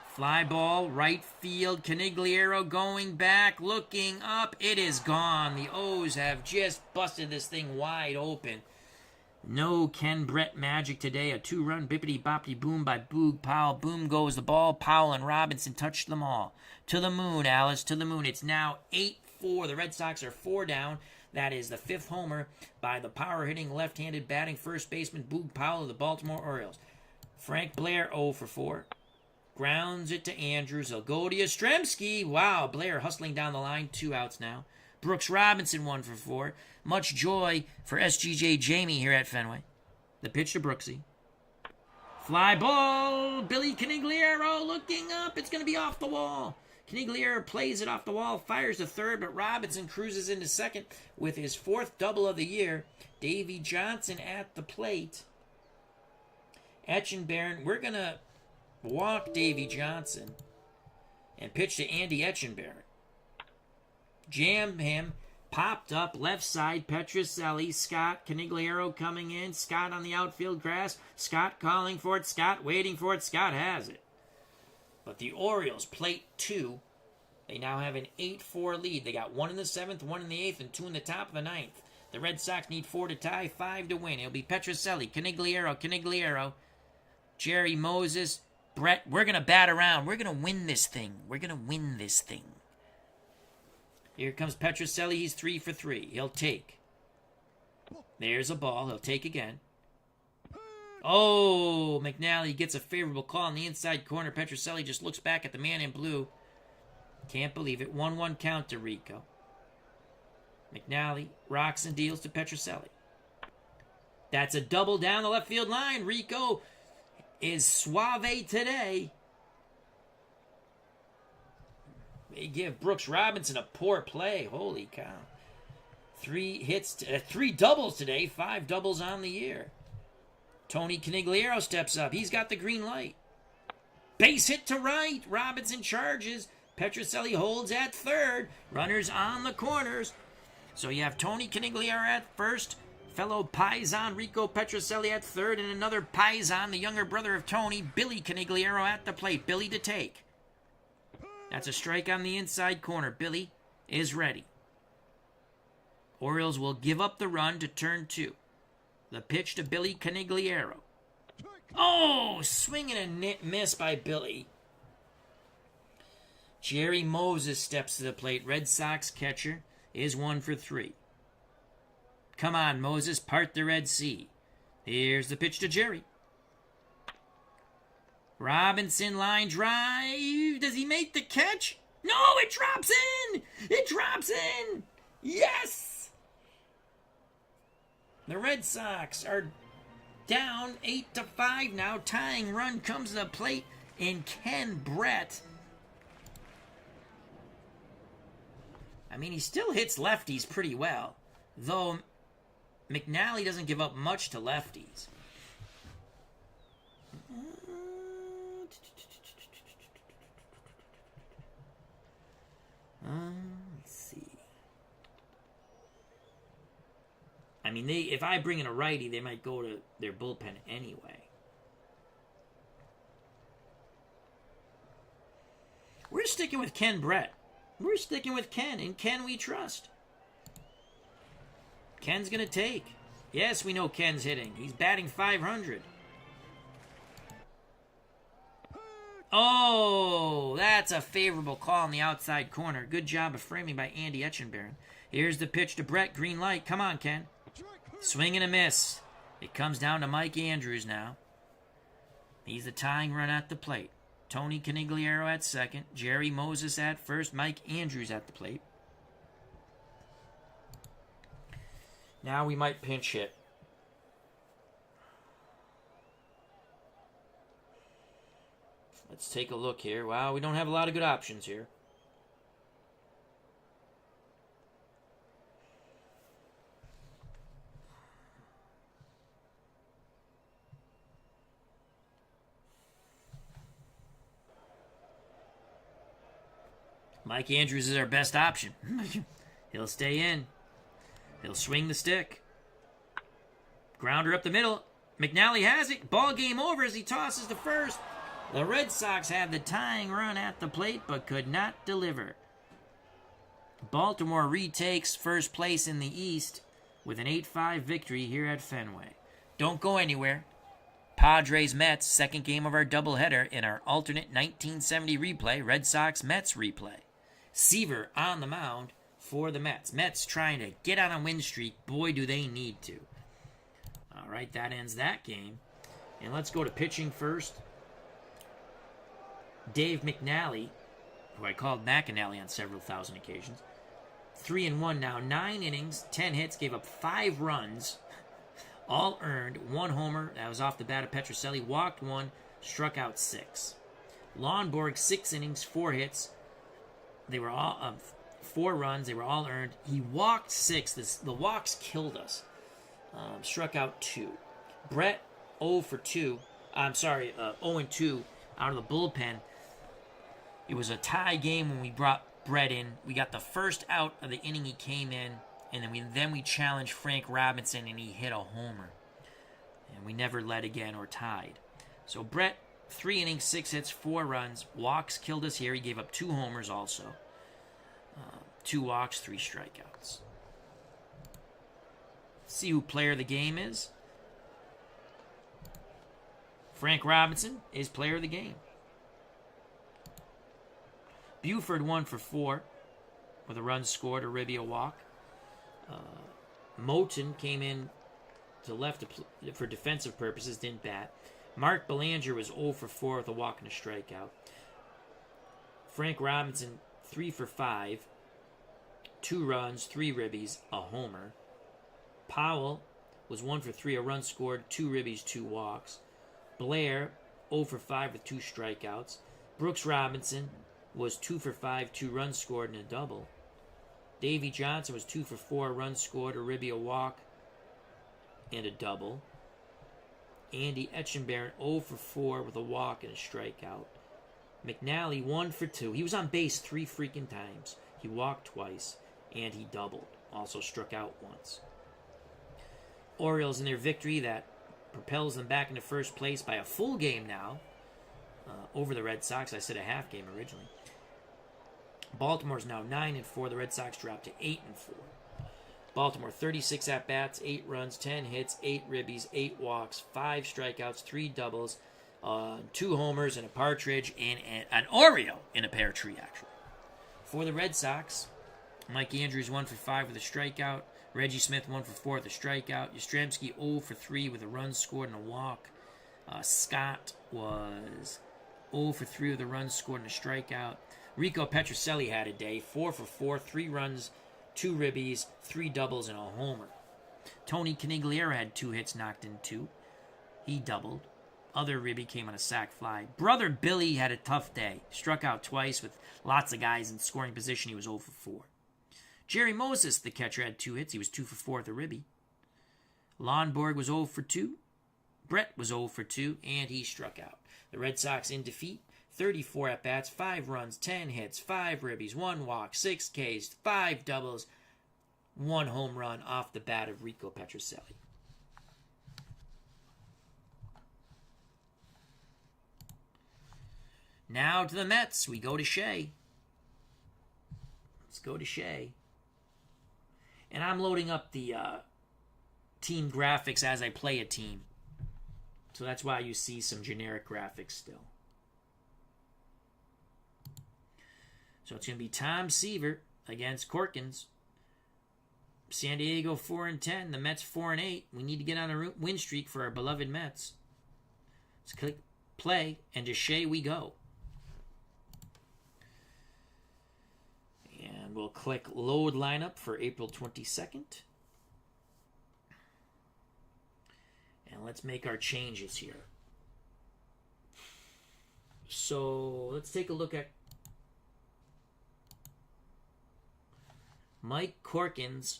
Fly ball, right field. Canigliaro going back, looking up. It is gone. The O's have just busted this thing wide open. No Ken Brett magic today. A 2-run bippity-boppity boom by Boog Powell. Boom goes the ball. Powell and Robinson touch them all. To the moon, Alice, to the moon. It's now 8-4. The Red Sox are 4 down. That is the 5th homer by the power-hitting left-handed batting first baseman Boog Powell of the Baltimore Orioles. Frank Blair 0 for 4. Grounds it to Andrews. He'll go to Yastrzemski. Wow, Blair hustling down the line. 2 outs now. Brooks Robinson 1 for 4. Much joy for SGJ Jamie here at Fenway. The pitch to Brooksy. Fly ball. Billy Canigliaro looking up. It's going to be off the wall. Canigliaro plays it off the wall, fires to third, but Robinson cruises into second with his 4th double of the year. Davy Johnson at the plate. Etchenbarren, we're going to walk Davy Johnson and pitch to Andy Etchenbarren. Jammed him, popped up, left side, Petrocelli, Scott, Canigliaro coming in, Scott on the outfield grass, Scott calling for it, Scott waiting for it, Scott has it. But the Orioles, plate 2, they now have an 8-4 lead. They got 1 in the 7th, 1 in the 8th, and 2 in the top of the 9th. The Red Sox need 4 to tie, 5 to win. It'll be Petrocelli, Canigliaro, Jerry Moses, Brett. We're going to bat around. We're going to win this thing. Here comes Petrocelli. He's 3 for 3. He'll take. There's a ball. He'll take again. Oh, McNally gets a favorable call in the inside corner. Petrocelli just looks back at the man in blue. Can't believe it. 1-1 count to Rico. McNally rocks and deals to Petrocelli. That's a double down the left field line. Rico is suave today. They give Brooks Robinson a poor play. Holy cow. 3 hits, 3 doubles today. 5 doubles on the year. Tony Canigliaro steps up. He's got the green light. Base hit to right. Robinson charges. Petrocelli holds at third. Runners on the corners. So you have Tony Canigliaro at first. Fellow Paisan Rico Petrocelli at third. And another Paisan, the younger brother of Tony, Billy Canigliaro at the plate. Billy to take. That's a strike on the inside corner. Billy is ready. Orioles will give up the run to turn 2. The pitch to Billy Canigliaro. Oh, swing and a miss by Billy. Jerry Moses steps to the plate. Red Sox catcher is 1 for 3. Come on, Moses, part the Red Sea. Here's the pitch to Jerry. Robinson line drive. Does he make the catch? No, it drops in. It drops in. Yes. The Red Sox are down 8-5 now. Tying run comes to the plate in Ken Brett. I mean, he still hits lefties pretty well, though McNally doesn't give up much to lefties. Let's see. I mean, if I bring in a righty, they might go to their bullpen anyway. We're sticking with Ken Brett. We're sticking with Ken, and Ken we trust. Ken's going to take. Yes, we know Ken's hitting. He's batting .500. Oh, that's a favorable call in the outside corner. Good job of framing by Andy Etchenbaron. Here's the pitch to Brett. Green light. Come on, Ken. Swing and a miss. It comes down to Mike Andrews now. He's the tying run at the plate. Tony Canigliaro at second. Jerry Moses at first. Mike Andrews at the plate. Now we might pinch hit. Let's take a look here. Wow, we don't have a lot of good options here. Mike Andrews is our best option. He'll stay in. He'll swing the stick. Grounder up the middle. McNally has it. Ball game over as he tosses to first. The Red Sox had the tying run at the plate, but could not deliver. Baltimore retakes first place in the East with an 8-5 victory here at Fenway. Don't go anywhere. Padres-Mets, second game of our doubleheader in our alternate 1970 replay, Red Sox-Mets replay. Seaver on the mound for the Mets. Mets trying to get on a win streak. Boy, do they need to. All right, that ends that game. And let's go to pitching first. Dave McNally, who I called McNally on several thousand occasions. 3-1 now. 9 innings, 10 hits, gave up 5 runs. All earned. 1 homer. That was off the bat of Petrocelli. Walked 1, struck out 6. Lonborg, 6 innings, 4 hits. They were all 4 runs. They were all earned. He walked 6. The walks killed us. Struck out 2. Brett 0 for 2. 0-2 out of the bullpen. It was a tie game when we brought Brett in. We got the first out of the inning he came in, and then we challenged Frank Robinson, and he hit a homer. And we never led again or tied. So Brett, 3 innings, 6 hits, 4 runs. Walks killed us here. He gave up 2 homers also. 2 walks, 3 strikeouts. See who player of the game is. Frank Robinson is player of the game. Buford 1 for 4 with a run scored, a ribby, a walk. Moten came in to left for defensive purposes, didn't bat. Mark Belanger was 0 for 4 with a walk and a strikeout. Frank Robinson, 3 for 5. 2 runs, 3 ribbies, a homer. Powell was 1 for 3, a run scored, 2 ribbies, 2 walks. Blair, 0 for 5 with 2 strikeouts. Brooks Robinson was 2 for 5, 2 runs scored, and a double. Davey Johnson was 2 for 4, runs scored, a ribby, a walk, and a double. Andy Etchenbarren 0 for 4 with a walk and a strikeout. McNally 1 for 2. He was on base 3 freaking times. He walked twice, and he doubled. Also struck out once. Orioles in their victory that propels them back into first place by a full game now over the Red Sox. I said a half game originally. Baltimore's now 9-4. The Red Sox dropped to 8-4. Baltimore 36 at-bats, 8 runs, 10 hits, 8 ribbies, 8 walks, 5 strikeouts, 3 doubles, 2 homers, and a partridge, and an Oriole in a pear tree, actually. For the Red Sox, Mike Andrews 1 for 5 with a strikeout. Reggie Smith 1 for 4 with a strikeout. Yastrzemski 0 for 3 with a run scored and a walk. Scott was 0 for 3 with a run scored and a strikeout. Rico Petrocelli had a day, 4 for 4, 3 runs, 2 ribbies, 3 doubles, and a homer. Tony Canigliaro had 2 hits, knocked in 2. He doubled. Other ribby came on a sac fly. Brother Billy had a tough day. Struck out twice with lots of guys in scoring position. He was 0 for 4. Jerry Moses, the catcher, had 2 hits. He was 2 for 4 with a ribby. Lonborg was 0 for 2. Brett was 0 for 2, and he struck out. The Red Sox in defeat. 34 at-bats, 5 runs, 10 hits, 5 ribbies, 1 walk, 6 Ks, 5 doubles, 1 home run off the bat of Rico Petrocelli. Now to the Mets. We go to Shea. Let's go to Shea. And I'm loading up the team graphics as I play a team. So that's why you see some generic graphics still. So it's going to be Tom Seaver against Corkins. San Diego 4-10. The Mets 4-8. We need to get on a win streak for our beloved Mets. Let's click play, and to Shea we go. And we'll click load lineup for April 22nd. And let's make our changes here. So let's take a look at Mike Corkins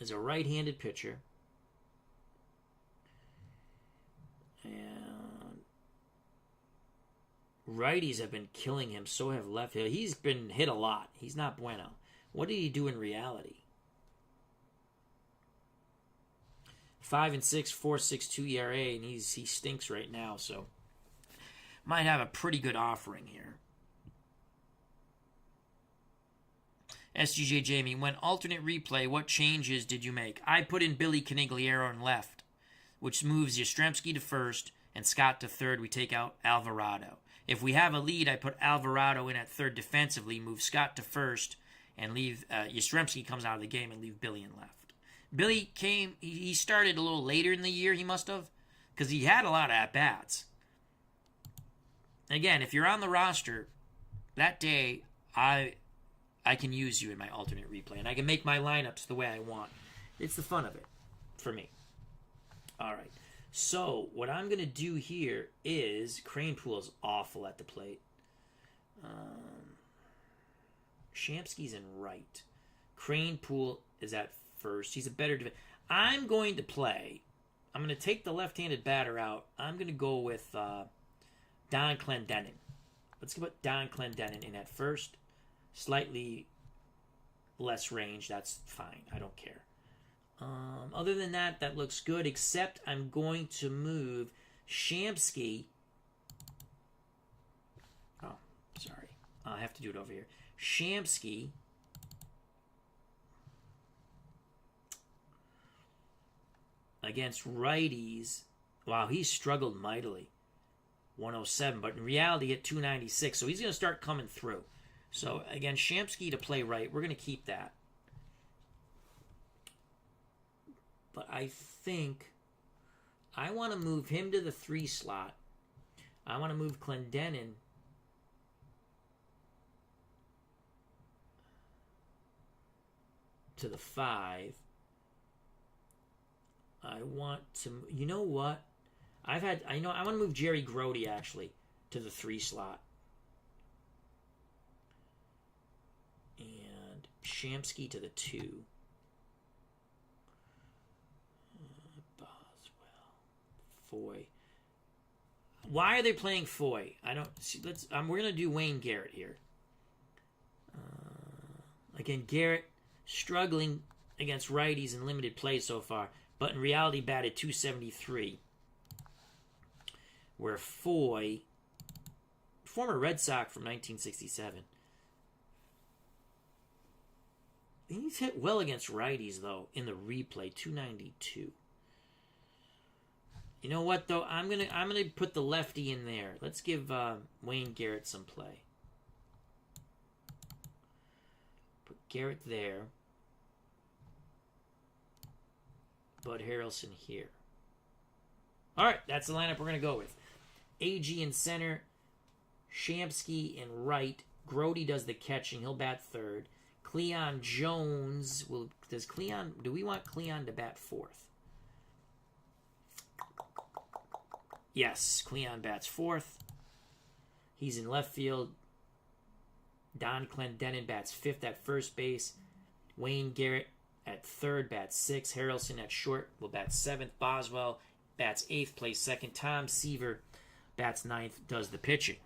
is a right-handed pitcher. And righties have been killing him, so have left. He's been hit a lot. He's not bueno. What did he do in reality? 5-6, 4.62 ERA, and he stinks right now, so might have a pretty good offering here. SGJ Jamie, when alternate replay, what changes did you make? I put in Billy Canigliaro in left, which moves Yastrzemski to first and Scott to third. We take out Alvarado. If we have a lead, I put Alvarado in at third defensively, move Scott to first, and leave Yastrzemski comes out of the game and leave Billy in left. Billy he started a little later in the year, he must have, because he had a lot of at-bats. Again, if you're on the roster, that day, I can use you in my alternate replay, and I can make my lineups the way I want. It's the fun of it for me. All right. So what I'm going to do here is Cranepool's awful at the plate. Shamsky's in right. Cranepool is at first. He's a better I'm going to take the left-handed batter out. I'm going to go with Don Clendenin. Let's put Don Clendenin in at first. Slightly less range. That's fine. I don't care. Other than that, that looks good, except I'm going to move Shamsky. Oh, sorry. I have to do it over here. Shamsky against righties. Wow, he struggled mightily. 107, but in reality at 296, so he's going to start coming through. So, again, Shamsky to play right. We're going to keep that. But I think I want to move him to the 3 slot. I want to move Clendenin to the 5. I want to, you know what? I want to move Jerry Grody actually to the 3 slot. And Shamsky to the 2. Boswell. Foy. Why are they playing Foy? I don't see. We're gonna do Wayne Garrett here. Again, Garrett struggling against righties in limited play so far, but in reality batted .273. Where Foy, former Red Sox from 1967, he's hit well against righties though in the replay, .292. You know what though? I'm gonna put the lefty in there. Let's give Wayne Garrett some play. Put Garrett there. Bud Harrelson here. All right, that's the lineup we're gonna go with. AG in center, Shamsky in right. Grody does the catching. He'll bat 3rd. Cleon Jones do we want Cleon to bat 4th? Yes, Cleon bats 4th. He's in left field. Don Clendenin bats 5th at first base. Wayne Garrett at 3rd bats 6th. Harrelson at short will bat 7th. Boswell bats 8th, plays 2nd. Tom Seaver bats 9th, does the pitching.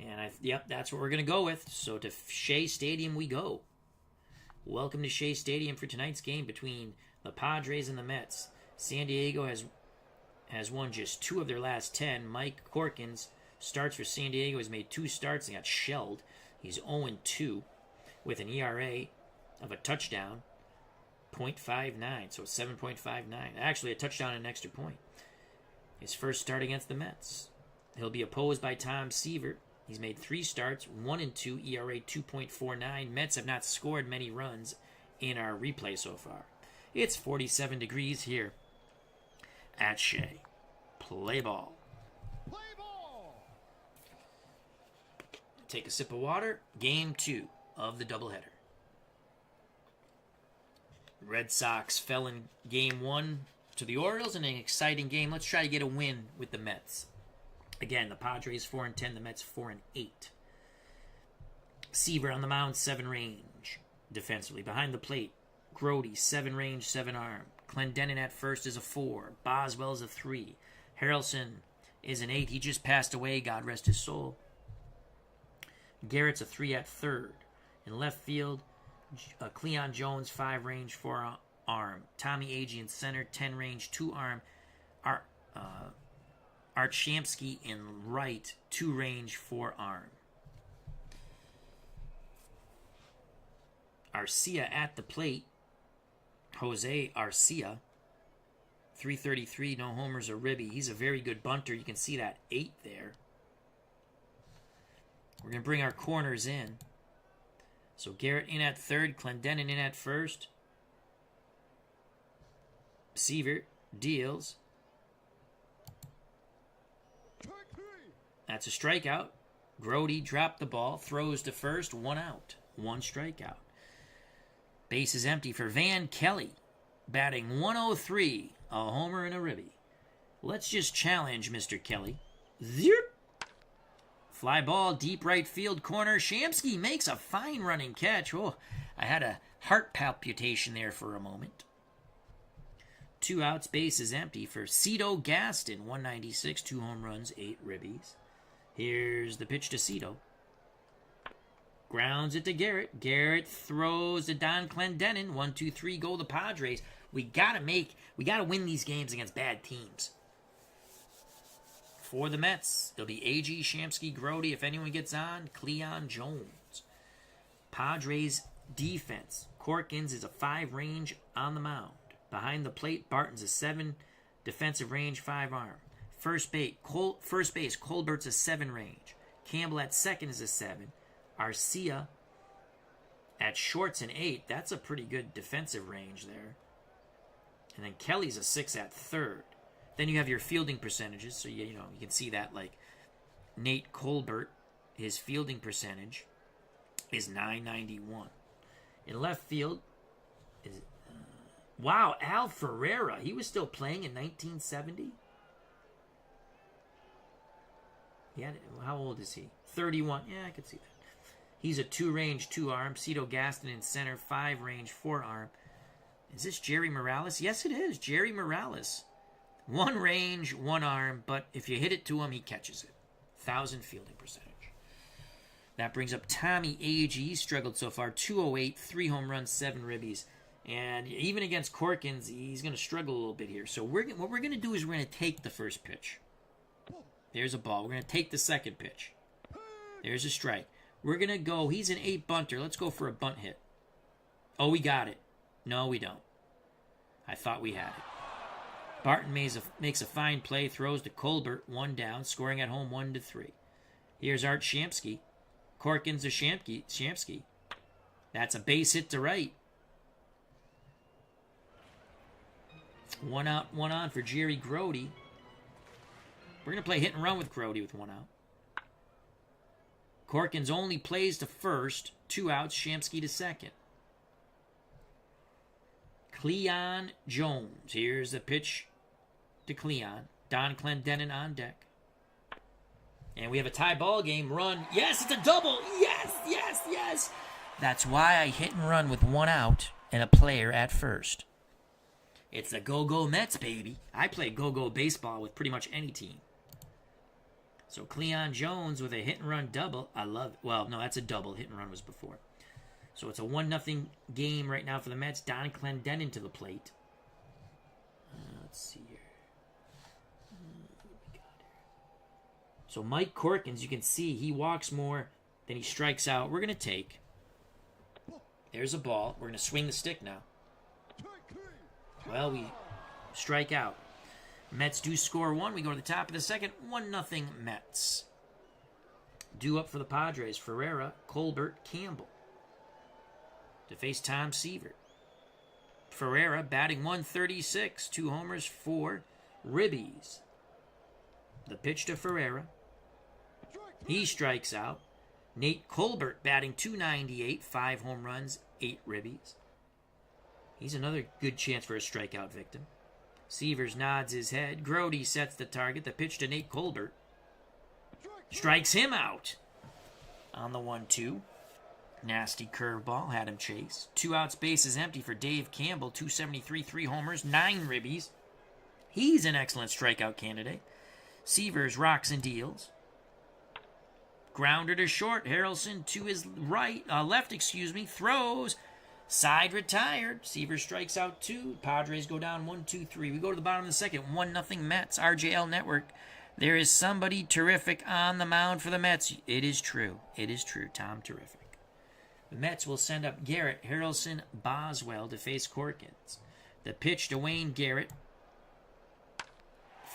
And that's what we're going to go with. So to Shea Stadium we go. Welcome to Shea Stadium for tonight's game between the Padres and the Mets. San Diego has won just 2 of their last 10. Mike Corkins starts for San Diego. He's made 2 starts and got shelled. He's 0-2 with an ERA of a touchdown, .59, so 7.59. Actually, a touchdown and an extra point. His first start against the Mets. He'll be opposed by Tom Seaver. He's made 3 starts, 1-2, ERA 2.49. Mets have not scored many runs in our replay so far. It's 47 degrees here at Shea. Play ball.
Play ball.
Take a sip of water. Game 2 of the doubleheader. Red Sox fell in Game 1 to the Orioles in an exciting game. Let's try to get a win with the Mets. Again, the Padres 4-10, the Mets 4-8. Seaver on the mound, 7 range defensively. Behind the plate, Grody, 7 range, 7 arm. Clendenin at first is a 4. Boswell is a 3. Harrelson is an 8. He just passed away, God rest his soul. Garrett's a 3 at third. In left field, Cleon Jones, 5 range, 4 arm. Tommy Agee in center, 10 range, 2 arm. Art Shamsky in right, 2 range, 4 arm. Arcia at the plate. Jose Arcia, 333, no homers or ribby. He's a very good bunter. You can see that 8 there. We're going to bring our corners in. So Garrett in at third, Clendenin in at first. Seaver deals. That's a strikeout. Grody dropped the ball, throws to first, 1 out, 1 strikeout. Base is empty for Van Kelly, batting 103, a homer and a ribby. Let's just challenge Mr. Kelly. Zip. Fly ball, deep right field corner. Shamsky makes a fine running catch. Oh, I had a heart palpitation there for a moment. 2 outs, base is empty for Cito Gaston, 196, 2 home runs, 8 ribbies. Here's the pitch to Cito. Grounds it to Garrett. Garrett throws to Don Clendenin. 1-2-3, go the Padres. We gotta win these games against bad teams. For the Mets, there'll be A.G. Shamsky, Grody. If anyone gets on, Cleon Jones. Padres defense. Corkins is a 5 range on the mound. Behind the plate, Barton's a 7 defensive range, 5 arm. First base, Colbert's a 7 range. Campbell at second is a 7. Arcia at short's an 8. That's a pretty good defensive range there. And then Kelly's a 6 at third. Then you have your fielding percentages. So, you can see that, like, Nate Colbert, his fielding percentage is .991. In left field is wow, Al Ferreira. He was still playing in 1970. How old is he? 31. Yeah, I could see that. He's a 2-range, 2-arm. Cito Gaston in center, 5-range, 4-arm. Is this Jerry Morales? Yes, it is. Jerry Morales. 1 range, 1 arm, but if you hit it to him, he catches it. 1,000 fielding percentage. That brings up Tommy Agee. He's struggled so far. 208, 3 home runs, 7 ribbies. And even against Corkins, he's going to struggle a little bit here. So what we're going to do is we're going to take the first pitch. There's a ball. We're going to take the second pitch. There's a strike. We're going to go. He's an 8 bunter. Let's go for a bunt hit. Oh, we got it. No, we don't. I thought we had it. Barton makes a fine play, throws to Colbert, 1 down, scoring at home 1-3. Here's Art Shamsky. Corkins to Shamsky. That's a base hit to right. 1 out, 1 on for Jerry Grody. We're going to play hit and run with Grody with 1 out. Corkins only plays to first. 2 outs, Shamsky to second. Cleon Jones. Here's the pitch to Cleon. Don Clendenin on deck. And we have a tie ball game. Run. Yes, it's a double. Yes, yes, yes. That's why I hit and run with 1 out and a player at first. It's the go-go Mets, baby. I play go-go baseball with pretty much any team. So Cleon Jones with a hit and run double. I love it. Well, no, that's a double. Hit and run was before. So it's a 1-0 game right now for the Mets. Don Clendenin to the plate. Let's see here. So Mike Corkins, you can see he walks more than he strikes out. We're going to take. There's a ball. We're going to swing the stick now. Well, we strike out. Mets do score 1. We go to the top of the second. 1-0 Mets. Due up for the Padres. Ferreira, Colbert, Campbell. To face Tom Seaver. Ferreira batting 136. 2 homers, 4 ribbies. The pitch to Ferreira. He strikes out. Nate Colbert batting 298. 5 home runs, 8 ribbies. He's another good chance for a strikeout victim. Seavers nods his head. Grody sets the target. The pitch to Nate Colbert. Strikes him out. On the 1-2. Nasty curveball. Had him chase. 2 outs, bases empty for Dave Campbell. 273, 3 homers, 9 ribbies. He's an excellent strikeout candidate. Seavers rocks and deals. Grounder to short. Harrelson to his left, throws. Side retired. Seaver strikes out 2. Padres go down 1-2-3. We go to the bottom of the second. 1-0 Mets. RJL Network. There is somebody terrific on the mound for the Mets. It is true. It is true. Tom Terrific. The Mets will send up Garrett, Harrelson, Boswell to face Corkins. The pitch to Wayne Garrett.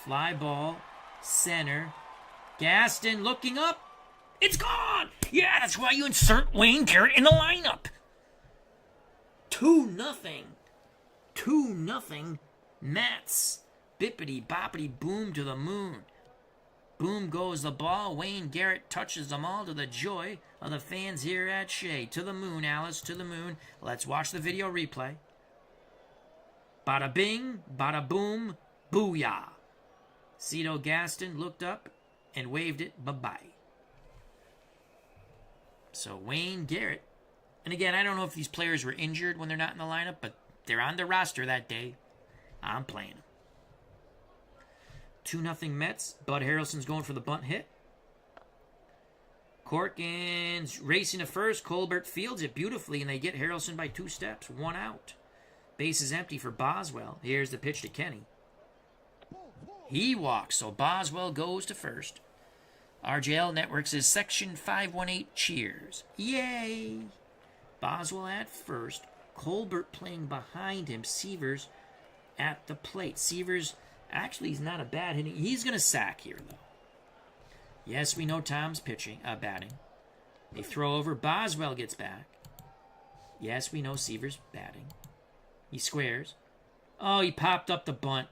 Fly ball. Center. Gaston looking up. It's gone! Yeah, that's why you insert Wayne Garrett in the lineup. 2-0. 2-0 Mets. Bippity boppity boom to the moon. Boom goes the ball. Wayne Garrett touches them all to the joy of the fans here at Shea. To the moon, Alice, to the moon. Let's watch the video replay. Bada bing, bada boom, booyah. Cito Gaston looked up and waved it bye-bye. So Wayne Garrett. And again, I don't know if these players were injured when they're not in the lineup, but they're on the roster that day. I'm playing them. 2-0 Mets. Bud Harrelson's going for the bunt hit. Corkins racing to first. Colbert fields it beautifully, and they get Harrelson by 2 steps. 1 out. Base is empty for Boswell. Here's the pitch to Kenny. He walks, so Boswell goes to first. RJL Network says Section 518 cheers. Yay! Boswell at first. Colbert playing behind him. Seavers at the plate. Seavers, actually, he's not a bad hitting. He's going to sack here, though. Yes, we know Tom's batting. They throw over. Boswell gets back. Yes, we know Seaver's batting. He squares. Oh, he popped up the bunt.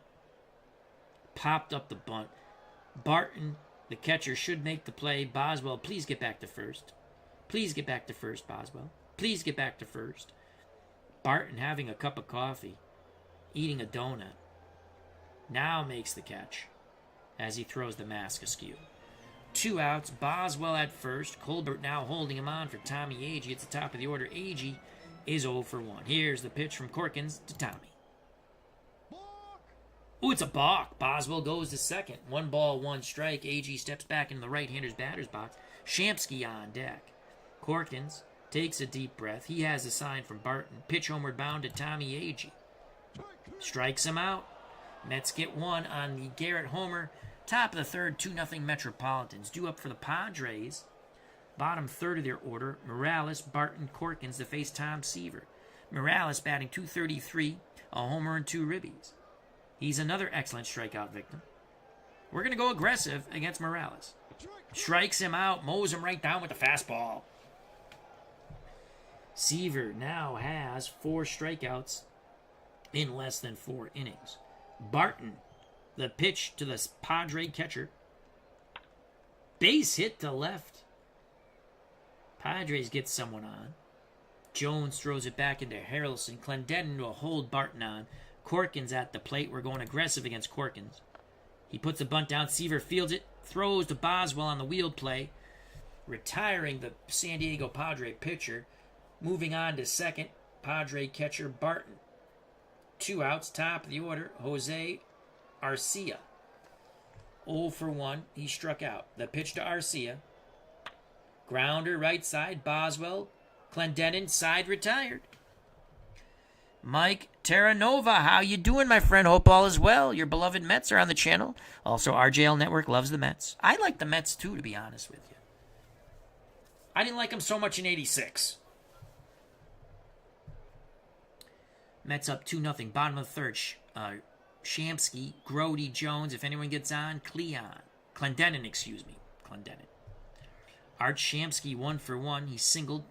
Barton, the catcher, should make the play. Boswell, please get back to first. Please get back to first, Boswell. Please get back to first. Barton having a cup of coffee, eating a donut, now makes the catch as he throws the mask askew. 2 outs. Boswell at first. Colbert now holding him on for Tommy Agee at the top of the order. Agee is 0 for 1. Here's the pitch from Corkins to Tommy. Ooh, it's a balk. Boswell goes to second. 1 ball, 1 strike. Agee steps back into the right-hander's batter's box. Shamsky on deck. Corkins takes a deep breath. He has a sign from Barton. Pitch homeward bound to Tommy Agee. Strikes him out. Mets get 1 on the Garrett homer. Top of the third, 2-0 Metropolitans. Due up for the Padres. Bottom third of their order, Morales, Barton, Corkins to face Tom Seaver. Morales batting .233, a homer and 2 ribbies. He's another excellent strikeout victim. We're going to go aggressive against Morales. Strikes him out, mows him right down with the fastball. Seaver now has 4 strikeouts in less than 4 innings. Barton, the pitch to the Padre catcher. Base hit to left. Padres get someone on. Jones throws it back into Harrelson. Clendenin will hold Barton on. Corkins at the plate. We're going aggressive against Corkins. He puts a bunt down. Seaver fields it. Throws to Boswell on the wheeled play. Retiring the San Diego Padre pitcher. Moving on to second. Padre catcher Barton. 2 outs. Top of the order. Jose Arcia. 0 for 1. He struck out. The pitch to Arcia. Grounder right side. Boswell. Clendenin side retired. Mike Terranova, how you doing, my friend? Hope all is well. Your beloved Mets are on the channel. Also, RJL Network loves the Mets. I like the Mets too, to be honest with you. I didn't like them so much in '86. Mets up 2-0. Bottom of the third. Shamsky, Grody, Jones. If anyone gets on, Clendenin. Art Shamsky 1 for 1. He singled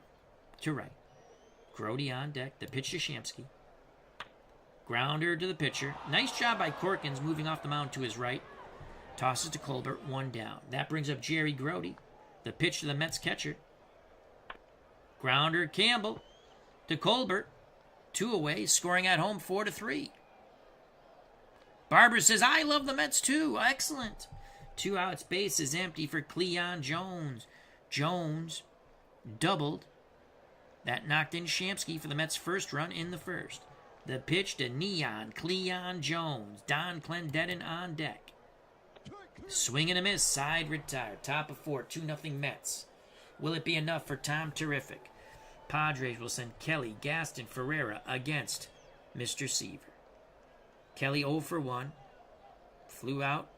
to right. Grody on deck. The pitch to Shamsky. Grounder to the pitcher. Nice job by Corkins moving off the mound to his right. Tosses to Colbert. 1 down. That brings up Jerry Grody. The pitch to the Mets catcher. Grounder Campbell to Colbert. 2 away. Scoring at home 4-3. Barber says, I love the Mets too. Excellent. 2 outs. Base is empty for Cleon Jones. Jones doubled. That knocked in Shamsky for the Mets' first run in the first. The pitch to Cleon Jones. Don Clendenin on deck. Swing and a miss. Side retired. Top of 4. 2-0 Mets. Will it be enough for Tom Terrific? Padres will send Kelly, Gaston, Ferreira against Mr. Seaver. Kelly 0 for 1. Flew out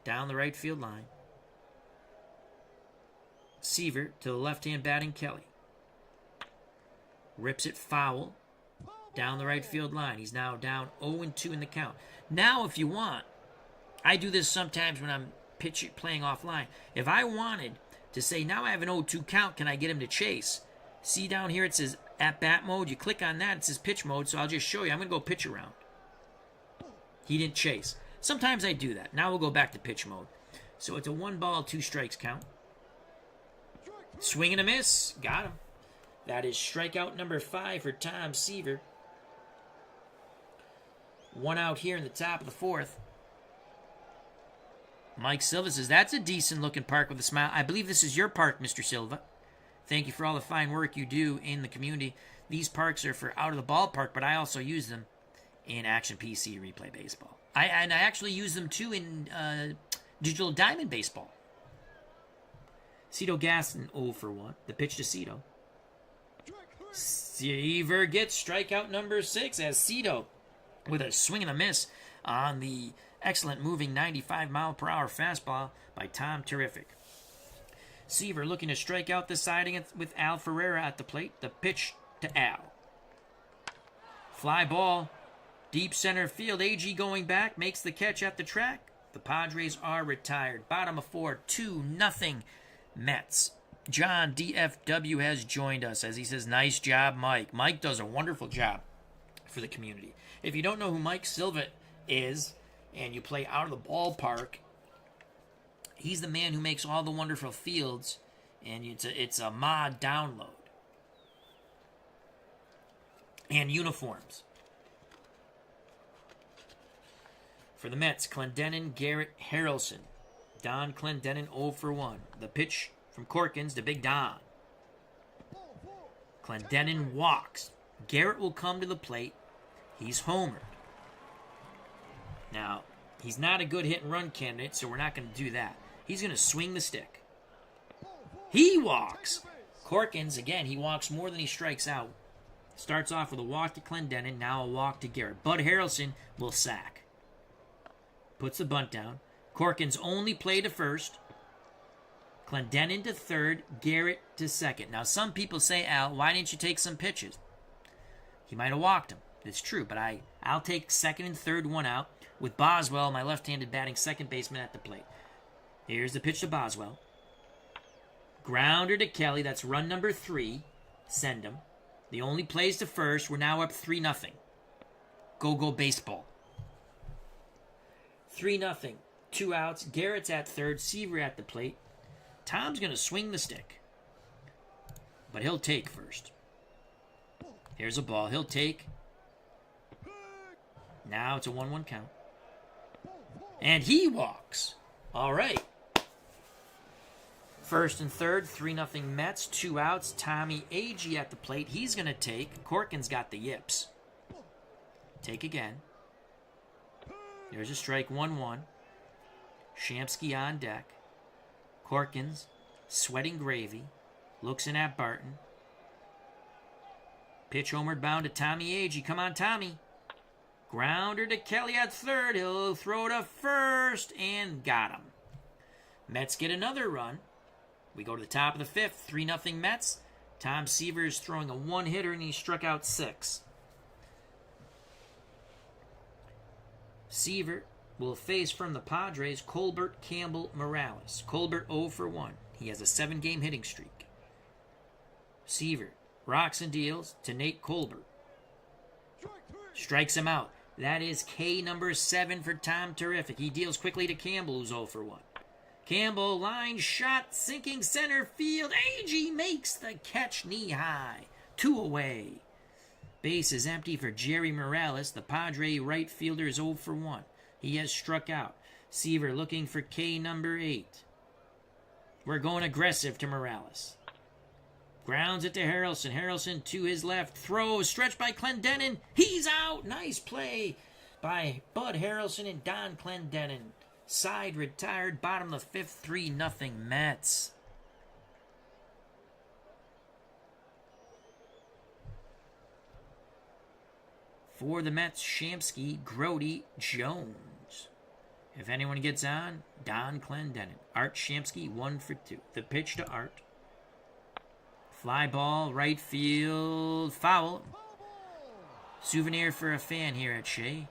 down the right field line. Seaver to the left-hand batting Kelly. Rips it foul down the right field line. He's now down 0-2 in the count. Now, if you want, I do this sometimes when I'm playing offline. If I wanted to say, now I have an 0-2 count, can I get him to chase? See down here it says at-bat mode. You click on that, it says pitch mode, so I'll just show you. I'm going to go pitch around. He didn't chase. Sometimes I do that. Now we'll go back to pitch mode. So it's a 1 ball, 2 strikes count. Swing and a miss. Got him. That is strikeout number 5 for Tom Seaver. 1 out here in the top of the 4th. Mike Silva says, that's a decent-looking park with a smile. I believe this is your park, Mr. Silva. Thank you for all the fine work you do in the community. These parks are for out of the ballpark, but I also use them in Action PC Replay Baseball. I actually use them, too, in Digital Diamond Baseball. Cito Gaston 0 for 1. The pitch to Cito. Seaver gets strikeout number 6 as Cito with a swing and a miss on the excellent moving 95-mile-per-hour fastball by Tom Terrific. Seaver looking to strike out the side with Al Ferreira at the plate. The pitch to Al. Fly ball. Deep center field. Agee going back. Makes the catch at the track. The Padres are retired. Bottom of 4. 2-0 Mets. John DFW has joined us as he says, nice job, Mike. Mike does a wonderful job for the community. If you don't know who Mike Silva is and you play out of the ballpark, he's the man who makes all the wonderful fields, and it's a mod download. And uniforms. For the Mets, Clendenon, Garrett, Harrelson. Don Clendenon 0 for 1. The pitch from Corkins to Big Don. Clendenon walks. Garrett will come to the plate. He's homered. Now, he's not a good hit and run candidate, so we're not going to do that. He's going to swing the stick. He walks. Corkins, again, he walks more than he strikes out. Starts off with a walk to Clendenon, now a walk to Garrett. Bud Harrelson will sack. Puts the bunt down. Corkins only play to first. Clendenon to third. Garrett to second. Now, some people say, Al, why didn't you take some pitches? He might have walked him. It's true, but I'll take second and third one out with Boswell, my left-handed batting second baseman, at the plate. Here's the pitch to Boswell. Grounder to Kelly. That's run number 3. Send him. The only plays to first. We're now up 3-0. Go baseball. 3-0. 2 outs. Garrett's at third. Seaver at the plate. Tom's going to swing the stick. But he'll take first. Here's a ball. He'll take. Now it's a 1-1 count. And he walks. All right. First and third, 3-0 Mets, 2 outs. Tommy Agee at the plate. He's going to take. Corkins got the yips. Take again. There's a strike, 1-1. Shamsky on deck. Corkins, sweating gravy, looks in at Barton. Pitch homered bound to Tommy Agee. Come on, Tommy. Grounder to Kelly at third. He'll throw to first and got him. Mets get another run. We go to the top of the fifth, 3-0 Mets. Tom Seaver is throwing a one-hitter, and he struck out 6. Seaver will face from the Padres Colbert Campbell Morales. Colbert 0 for 1. He has a 7-game hitting streak. Seaver rocks and deals to Nate Colbert. Strikes him out. That is K number 7 for Tom Terrific. He deals quickly to Campbell, who's 0 for 1. Campbell, line shot, sinking center field. Agee makes the catch knee high. 2 away. Base is empty for Jerry Morales. The Padre right fielder is 0 for 1. He has struck out. Seaver looking for K number 8. We're going aggressive to Morales. Grounds it to Harrelson. Harrelson to his left. Throw stretched by Clendenon. He's out. Nice play by Bud Harrelson and Don Clendenon. Side retired. Bottom of the fifth. 3-0 Mets. For the Mets, Shamsky, Grody, Jones. If anyone gets on, Don Clendenon. Art Shamsky, 1 for 2. The pitch to Art. Fly ball, right field, foul. Souvenir for a fan here at Shea.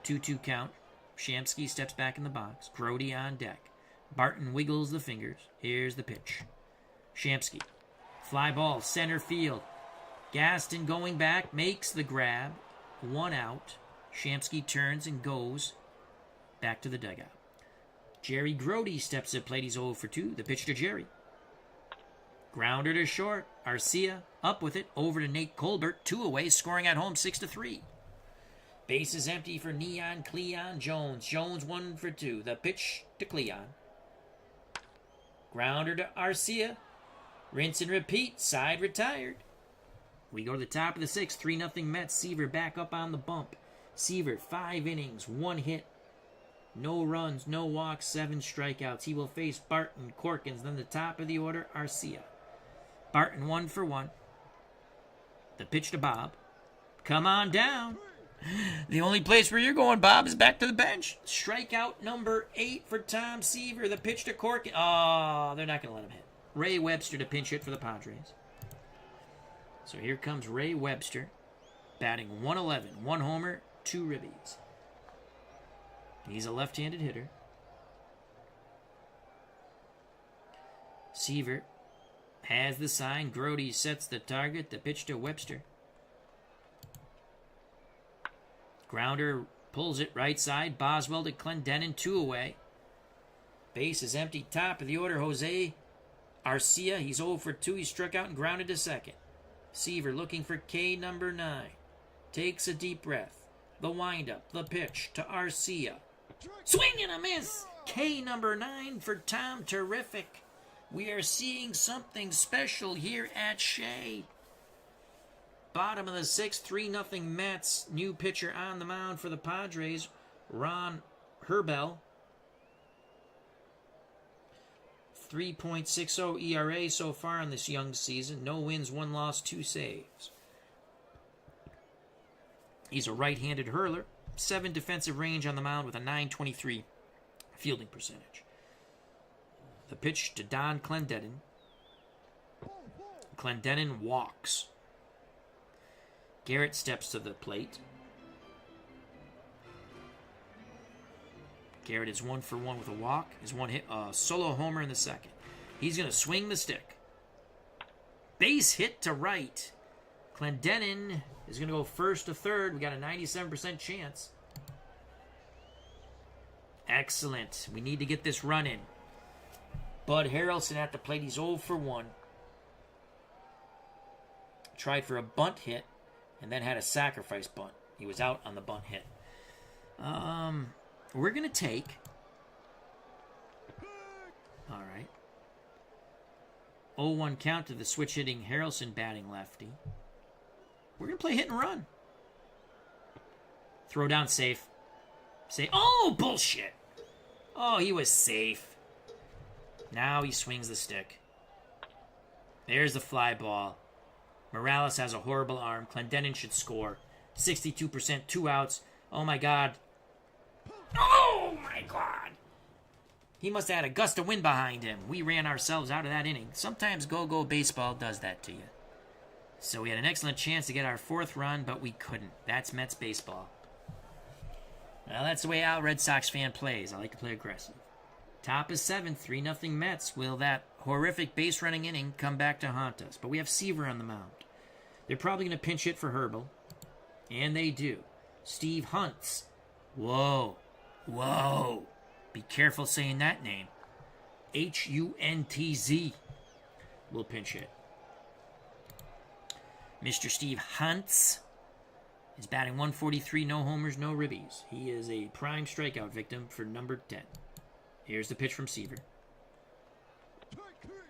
2-2 count. Shamsky steps back in the box. Grody on deck. Barton wiggles the fingers. Here's the pitch. Shamsky. Fly ball, center field. Gaston going back, makes the grab. 1 out. Shamsky turns and goes back to the dugout. Jerry Grody steps to the plate. He's 0 for 2. The pitch to Jerry. Grounder to short. Arcia up with it. Over to Nate Colbert. 2 away. Scoring at home 6-3. Base is empty for Neon Cleon Jones. Jones 1 for 2. The pitch to Cleon. Grounder to Arcia. Rinse and repeat. Side retired. We go to the top of the 6th. 3-0 Mets. Seaver back up on the bump. Seaver, 5 innings, 1 hit. No runs, no walks, 7 strikeouts. He will face Barton, Corkins, then the top of the order, Arcia. Barton 1 for 1. The pitch to Bob. Come on down. The only place where you're going, Bob, is back to the bench. Strikeout number 8 for Tom Seaver. The pitch to Corkins. Oh, they're not going to let him hit. Ray Webster to pinch hit for the Padres. So here comes Ray Webster, batting 111, 1 homer, 2 ribbies. He's a left-handed hitter. Seaver has the sign. Grody sets the target. The pitch to Webster. Grounder pulls it right side. Boswell to Clendenin, 2 away. Base is empty. Top of the order, Jose Arcia. He's 0 for 2. He struck out and grounded to second. Seaver looking for K number 9. Takes a deep breath. The windup, the pitch to Arcia. Swing and a miss. K number 9 for Tom. Terrific. We are seeing something special here at Shea. Bottom of the 6th, 3-0 Mets. New pitcher on the mound for the Padres, Ron Herbel. 3.60 ERA so far in this young season. No wins, 1 loss, 2 saves. He's a right-handed hurler. 7 defensive range on the mound with a .923 fielding percentage. The pitch to Don Clendenin. Clendenin walks. Garrett steps to the plate. Garrett is 1 for 1 with a walk. His 1 hit, solo homer in the 2nd. He's going to swing the stick. Base hit to right. Clendenin is going to go 1st to 3rd. We got a 97% chance. Excellent. We need to get this run in. Bud Harrelson at the plate. He's 0 for 1. Tried for a bunt hit and then had a sacrifice bunt. He was out on the bunt hit. We're going to take... All right. 0-1 count to the switch-hitting Harrelson batting lefty. We're going to play hit and run. Throw down safe. Say, oh, bullshit. Oh, he was safe. Now he swings the stick. There's the fly ball. Morales has a horrible arm. Clendenin should score. 62%, 2 outs. Oh, my God. Oh, my God. He must have had a gust of wind behind him. We ran ourselves out of that inning. Sometimes go-go baseball does that to you. So we had an excellent chance to get our 4th run, but we couldn't. That's Mets baseball. Well, that's the way Al Red Sox fan plays. I like to play aggressive. Top is 7, 3-0 Mets. Will that horrific base running inning come back to haunt us? But we have Seaver on the mound. They're probably going to pinch hit for Herbel. And they do. Steve Huntz. Whoa. Whoa. Be careful saying that name. Huntz will pinch hit. Mr. Steve Huntz is batting 143, no homers, no ribbies. He is a prime strikeout victim for number 10. Here's the pitch from Seaver.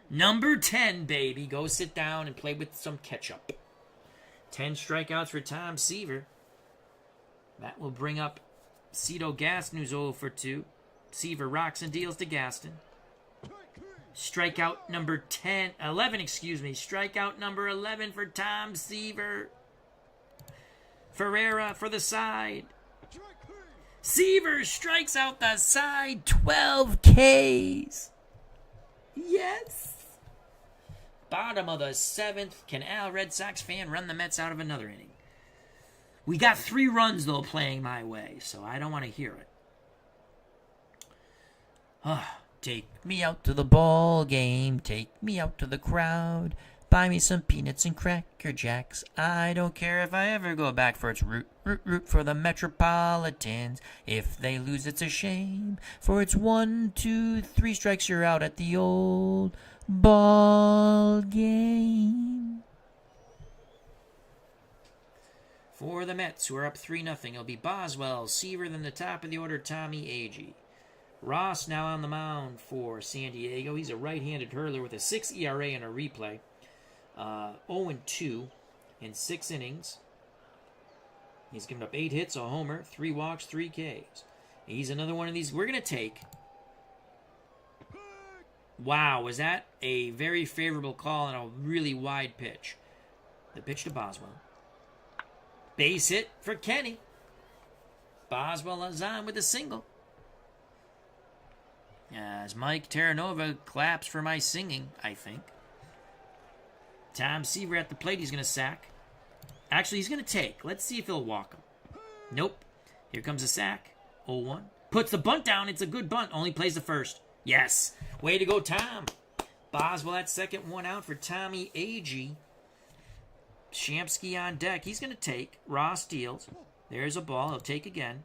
Number 10, baby. Go sit down and play with some ketchup. 10 strikeouts for Tom Seaver. That will bring up Cito Gaston, who's 0 for 2. Seaver rocks and deals to Gaston. Strikeout number 11, Strikeout number 11 for Tom Seaver. Ferreira for the side. Seaver strikes out the side. 12 Ks. Yes. Bottom of the 7th. Can Al Red Sox fan run the Mets out of another inning? We got 3 runs, though, playing my way, so I don't want to hear it. Take me out to the ball game. Take me out to the crowd. Buy me some peanuts and Cracker Jacks. I don't care if I ever go back for its root for the Metropolitans. If they lose, it's a shame. For it's 1, 2, 3 strikes, you're out at the old ball game. For the Mets, who are up 3-0, it'll be Boswell, Seaver, then the top of the order, Tommy Agee. Ross now on the mound for San Diego. He's a right-handed hurler with a 6 ERA and a replay. 0-2 in 6 innings. He's given up 8 hits, a homer, 3 walks, 3 Ks. He's another one of these we're going to take. Wow, was that a very favorable call and a really wide pitch? The pitch to Boswell. Base hit for Kenny. Boswell is on with a single. As Mike Terranova claps for my singing, I think. Tom Seaver at the plate. He's going to sack. Actually, he's going to take. Let's see if he'll walk him. Nope. Here comes a sack. 0-1. Puts the bunt down. It's a good bunt. Only plays the first. Yes. Way to go, Tom. Boswell at second, 1 out for Tommy Agee. Shamsky on deck. He's going to take. Ross deals. There's a ball. He'll take again.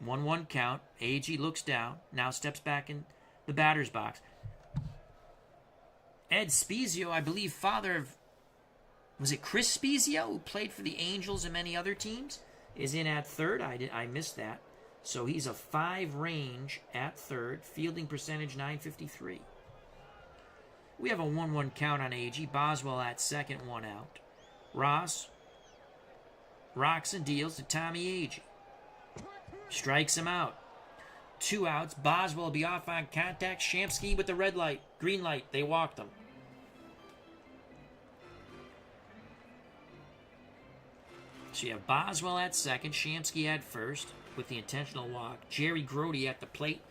1-1 count. Agee looks down. Now steps back in the batter's box. Ed Spezio, I believe, father of... Was it Chris Spezio, who played for the Angels and many other teams? Is in at third. I missed that. So he's a 5 range at third. Fielding percentage 953. We have a 1-1 count on Agee. Boswell at second, 1 out. Ross rocks and deals to Tommy Agee. Strikes him out. 2 outs. Boswell will be off on contact. Shamsky with the red light. Green light. They walked him. So you have Boswell at second. Shamsky at first with the intentional walk. Jerry Grody at the plate.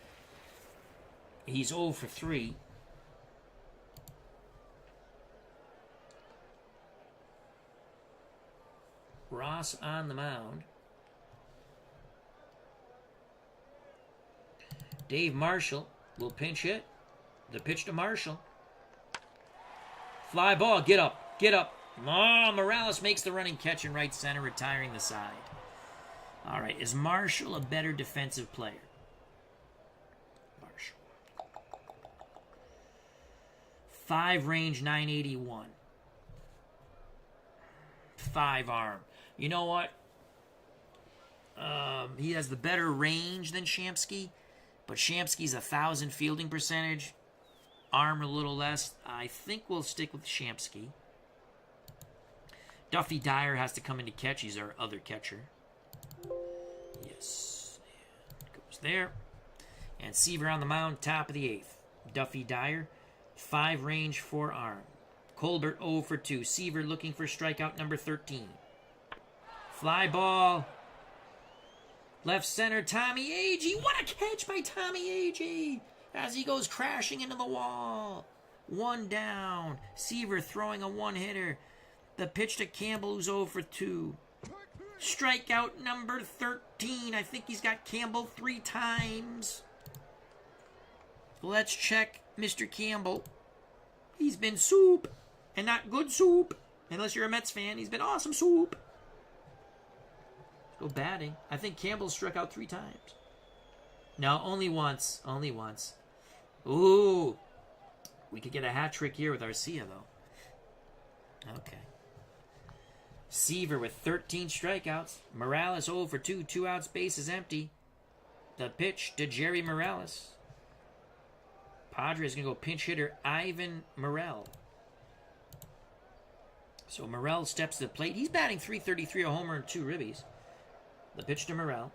He's 0 for 3. Ross on the mound. Dave Marshall will pinch hit. The pitch to Marshall. Fly ball. Get up. Get up. Oh, Morales makes the running catch in right center, retiring the side. All right. Is Marshall a better defensive player? Marshall. 5 range, 981. 5 arm. You know what? He has the better range than Shamsky, but Shamsky's 1,000 fielding percentage. Arm a little less. I think we'll stick with Shamsky. Duffy Dyer has to come in to catch. He's our other catcher. Yes. And goes there. And Seaver on the mound, top of the 8th. Duffy Dyer, 5 range, 4 arm. Colbert 0 for 2. Seaver looking for strikeout number 13. Fly ball. Left center, Tommy Agee. What a catch by Tommy Agee as he goes crashing into the wall. 1 down. Seaver throwing a 1-hitter. The pitch to Campbell, who's 0 for 2. Strikeout number 13. I think he's got Campbell 3 times. Let's check Mr. Campbell. He's been soup. And not good soup. Unless you're a Mets fan, he's been awesome soup. Let's go batting. I think Campbell struck out 3 times. No, only once. Only once. Ooh. We could get a hat trick here with Arcia, though. Okay. Seaver with 13 strikeouts. Morales 0 for 2. 2 outs, bases empty. The pitch to Jerry Morales. Padres going to go pinch hitter Ivan Morel. So Morel steps to the plate. He's batting .333, a homer and 2 ribbies. The pitch to Morel.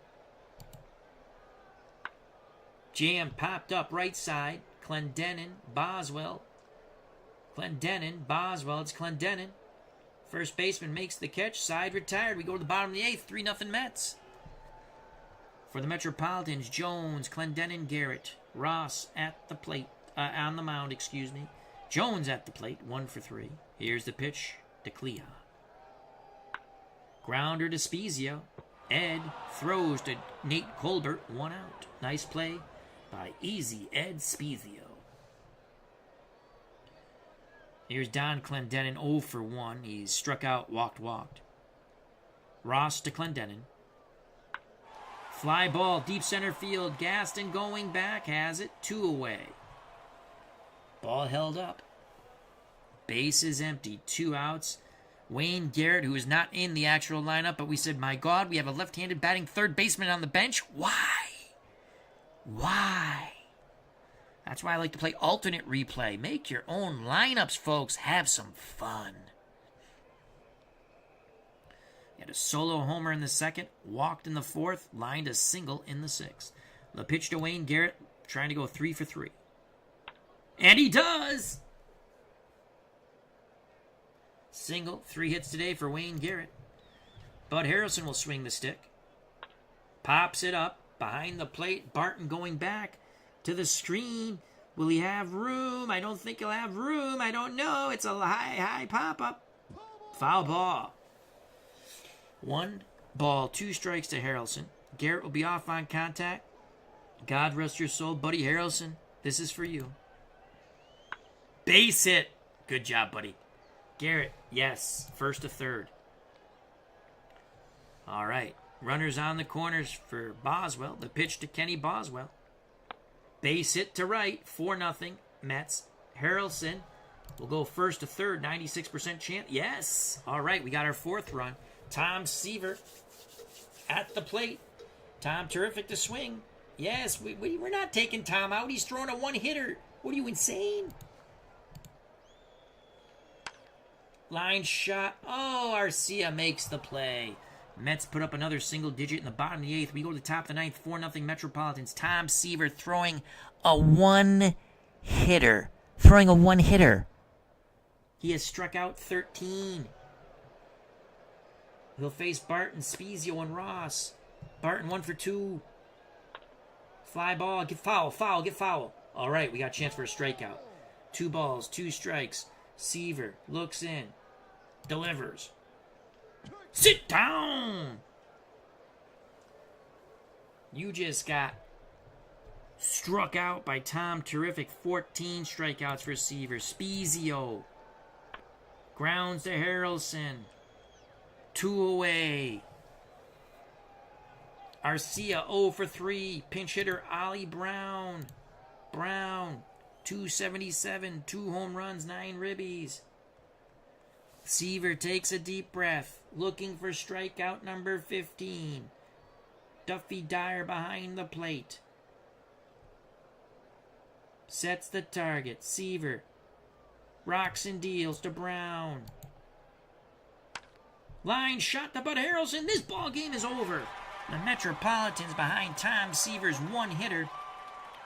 Jam popped up right side. Clendenin, Boswell. Clendenin, Boswell. It's Clendenin. First baseman makes the catch. Side retired. We go to the bottom of the 8th. 3-0 Mets. For the Metropolitans, Jones, Clendenin, Garrett. Ross at the plate. On the mound, excuse me. Jones at the plate. 1 for 3. Here's the pitch to Clea. Grounder to Spezio. Ed throws to Nate Colbert. 1 out. Nice play by Easy Ed Spezio. Here's Don Clendenin 0 for 1. He's struck out, walked. Ross to Clendenin. Fly ball, deep center field. Gaston going back, has it. 2 away. Ball held up. Bases empty, 2 outs. Wayne Garrett, who is not in the actual lineup, but we said, my God, we have a left-handed batting third baseman on the bench. Why? That's why I like to play alternate replay. Make your own lineups, folks. Have some fun. He had a solo homer in the 2nd, walked in the 4th, lined a single in the 6th. The pitch to Wayne Garrett, trying to go 3 for 3. And he does! Single, 3 hits today for Wayne Garrett. Bud Harrelson will swing the stick. Pops it up behind the plate. Barton going back to the screen. Will he have room? I don't think he'll have room. I don't know. It's a high pop-up. Foul ball. 1 ball, 2 strikes to Harrelson. Garrett will be off on contact. God rest your soul, Buddy Harrelson. This is for you. Base hit. Good job, buddy. Garrett, yes. First to third. All right. Runners on the corners for Boswell. The pitch to Kenny Boswell. Base hit to right. 4-0. Mets. Harrelson will go first to third. 96% chance. Yes. All right. We got our fourth run. Tom Seaver at the plate. Tom, terrific to swing. Yes, we're not taking Tom out. He's throwing a one-hitter. What are you, insane? Line shot. Oh, Arcia makes the play. Mets put up another single digit in the bottom of the eighth. We go to the top of the ninth. 4-0 Metropolitans. Tom Seaver throwing a one-hitter. He has struck out 13. He'll face Barton, Spezio, and Ross. Barton 1 for 2. Fly ball. Get foul. Get foul. All right, we got a chance for a strikeout. 2 balls, 2 strikes. Seaver looks in. Delivers. Sit down! You just got struck out by Tom. Terrific. 14 strikeouts for Seaver. Spezio. Grounds to Harrelson. 2 away. Arcia 0 for 3. Pinch hitter Ollie Brown. 277. 2 home runs, 9 ribbies. Seaver takes a deep breath. Looking for strikeout number 15. Duffy Dyer behind the plate. Sets the target. Seaver rocks and deals to Brown. Line shot to Bud Harrelson. This ball game is over. The Metropolitans, behind Tom Seaver's one-hitter,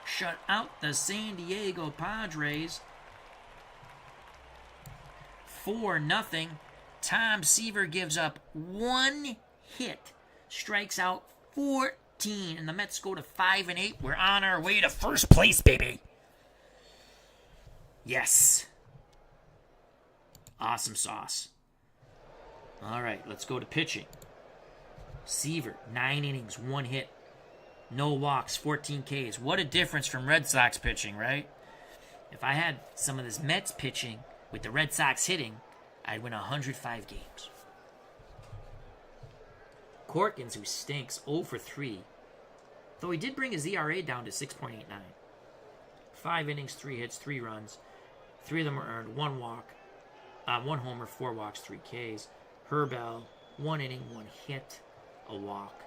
shut out the San Diego Padres. 4-0. Tom Seaver gives up 1 hit, strikes out 14, and the Mets go to 5-8. We're on our way to first place, baby. Yes. Awesome sauce. All right, let's go to pitching. Seaver, 9 innings, 1 hit. No walks, 14 Ks. What a difference from Red Sox pitching, right? If I had some of this Mets pitching with the Red Sox hitting, I'd win 105 games. Corkins, who stinks, 0 for 3. Though he did bring his ERA down to 6.89. 5 innings, 3 hits, 3 runs. 3 of them were earned, 1 walk. 1 homer, 4 walks, 3 Ks. Herbell, 1 inning, 1 hit, a walk.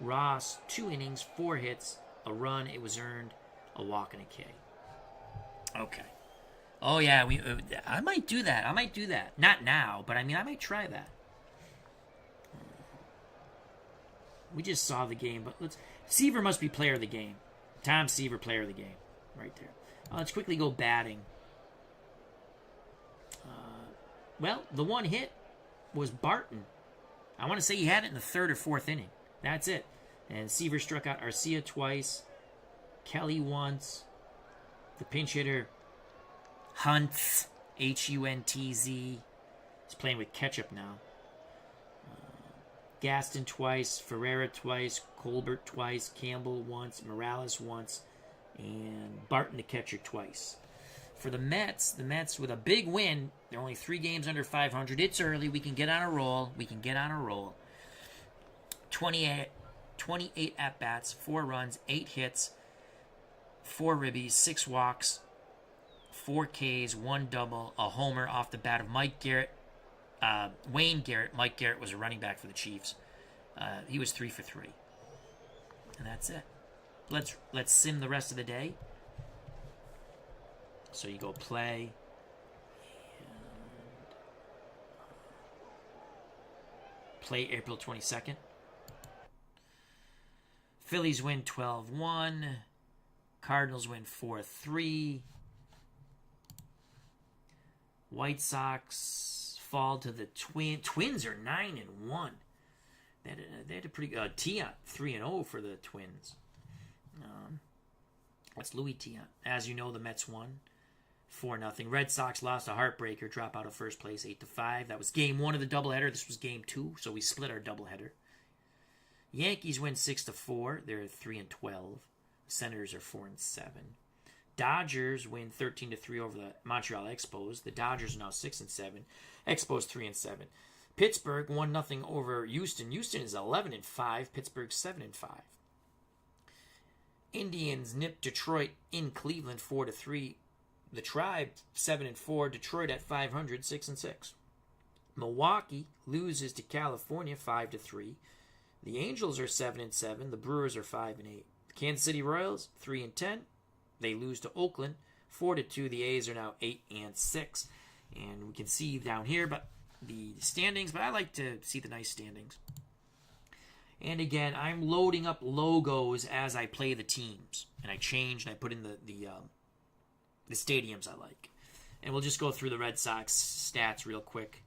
Ross, 2 innings, 4 hits, a run, it was earned, a walk, and a K. Okay. Oh, yeah, I might do that. Not now, but I might try that. We just saw the game, but Seaver must be player of the game. Tom Seaver, player of the game. Right there. Let's quickly go batting. Well, the 1 hit was Barton. I want to say he had it in the 3rd or 4th inning. That's it. And Seaver struck out Arcia twice. Kelly once. The pinch hitter, Huntz, Huntz. He's playing with ketchup now. Gaston twice. Ferreira twice. Colbert twice. Campbell once. Morales once. And Barton, the catcher, twice. For the Mets with a big win, they're only 3 games under 500. It's early. We can get on a roll. 28 at-bats, 4 runs, 8 hits, 4 ribbies, 6 walks, 4 Ks, 1 double, a homer off the bat of Wayne Garrett. Mike Garrett was a running back for the Chiefs. He was 3 for 3. And that's it. Let's sim the rest of the day. So you go play. Play April 22nd. Phillies win 12-1. Cardinals win 4-3. White Sox fall to the Twins are 9-1. They had a pretty good Tiant 3-0 for the Twins. That's Louis Tiant. As you know, the Mets won 4-0. Red Sox lost a heartbreaker, drop out of first place 8-5. That was game 1 of the doubleheader. This was game 2, so we split our doubleheader. Yankees win 6-4. They're 3-12. Senators are 4-7. Dodgers win 13-3 over the Montreal Expos. The Dodgers are now 6-7. Expos 3-7. Pittsburgh 1-0 over Houston. Houston is 11-5. Pittsburgh 7-5. Indians nip Detroit in Cleveland 4-3. The Tribe 7-4. Detroit at 500 6-6. Milwaukee loses to California 5-3. The Angels are 7-7. The Brewers are 5-8. The Kansas City Royals 3-10. They lose to Oakland 4-2. The A's are now 8-6. And we can see down here but the standings, but I like to see the nice standings. And again, I'm loading up logos as I play the teams, and I change and I put in the stadiums I like. And we'll just go through the Red Sox stats real quick,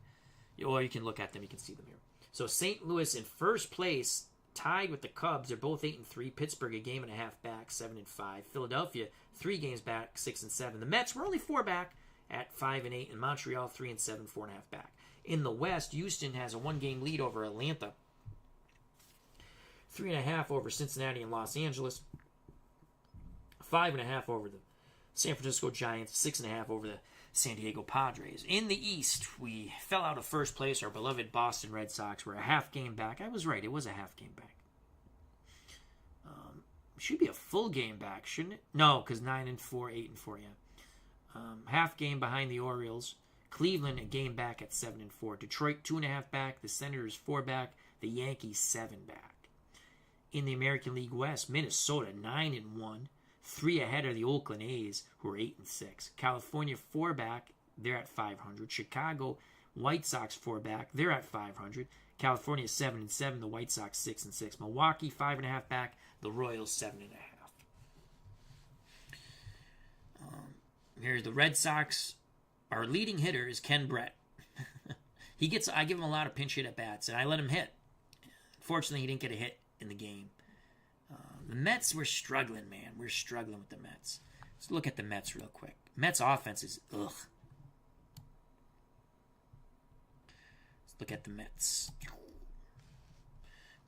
or you can look at them. You can see them here. So St. Louis in first place, tied with the Cubs. They're both 8-3. Pittsburgh a game and a half back, 7-5. Philadelphia 3 games back, 6-7. The Mets were only 4 back at 5-8, and Montreal 3-7, 4.5 back. In the West, Houston has a 1-game lead over Atlanta, 3.5 over Cincinnati and Los Angeles, 5.5 over the San Francisco Giants, 6.5 over the San Diego Padres. In the East, we fell out of first place. Our beloved Boston Red Sox were a half game back. I was right, it was a half game back. Should be a full game back, shouldn't it? No, because 9-4, 8-4, yeah. Half game behind the Orioles. Cleveland a game back at 7-4. Detroit 2.5 back. The Senators 4 back. The Yankees 7 back. In the American League West, Minnesota 9-1, 3 ahead of the Oakland A's, who are 8-6. California 4 back. They're at 500. Chicago White Sox 4 back. They're at 500. California 7-7. The White Sox 6-6. Milwaukee 5.5 back. The Royals 7.5. Here's the Red Sox. Our leading hitter is Ken Brett. I give him a lot of pinch hit at bats, and I let him hit. Fortunately, he didn't get a hit in the game. The Mets, we're struggling, man. We're struggling with the Mets. Let's look at the Mets real quick. Mets offense is ugh. Let's look at the Mets.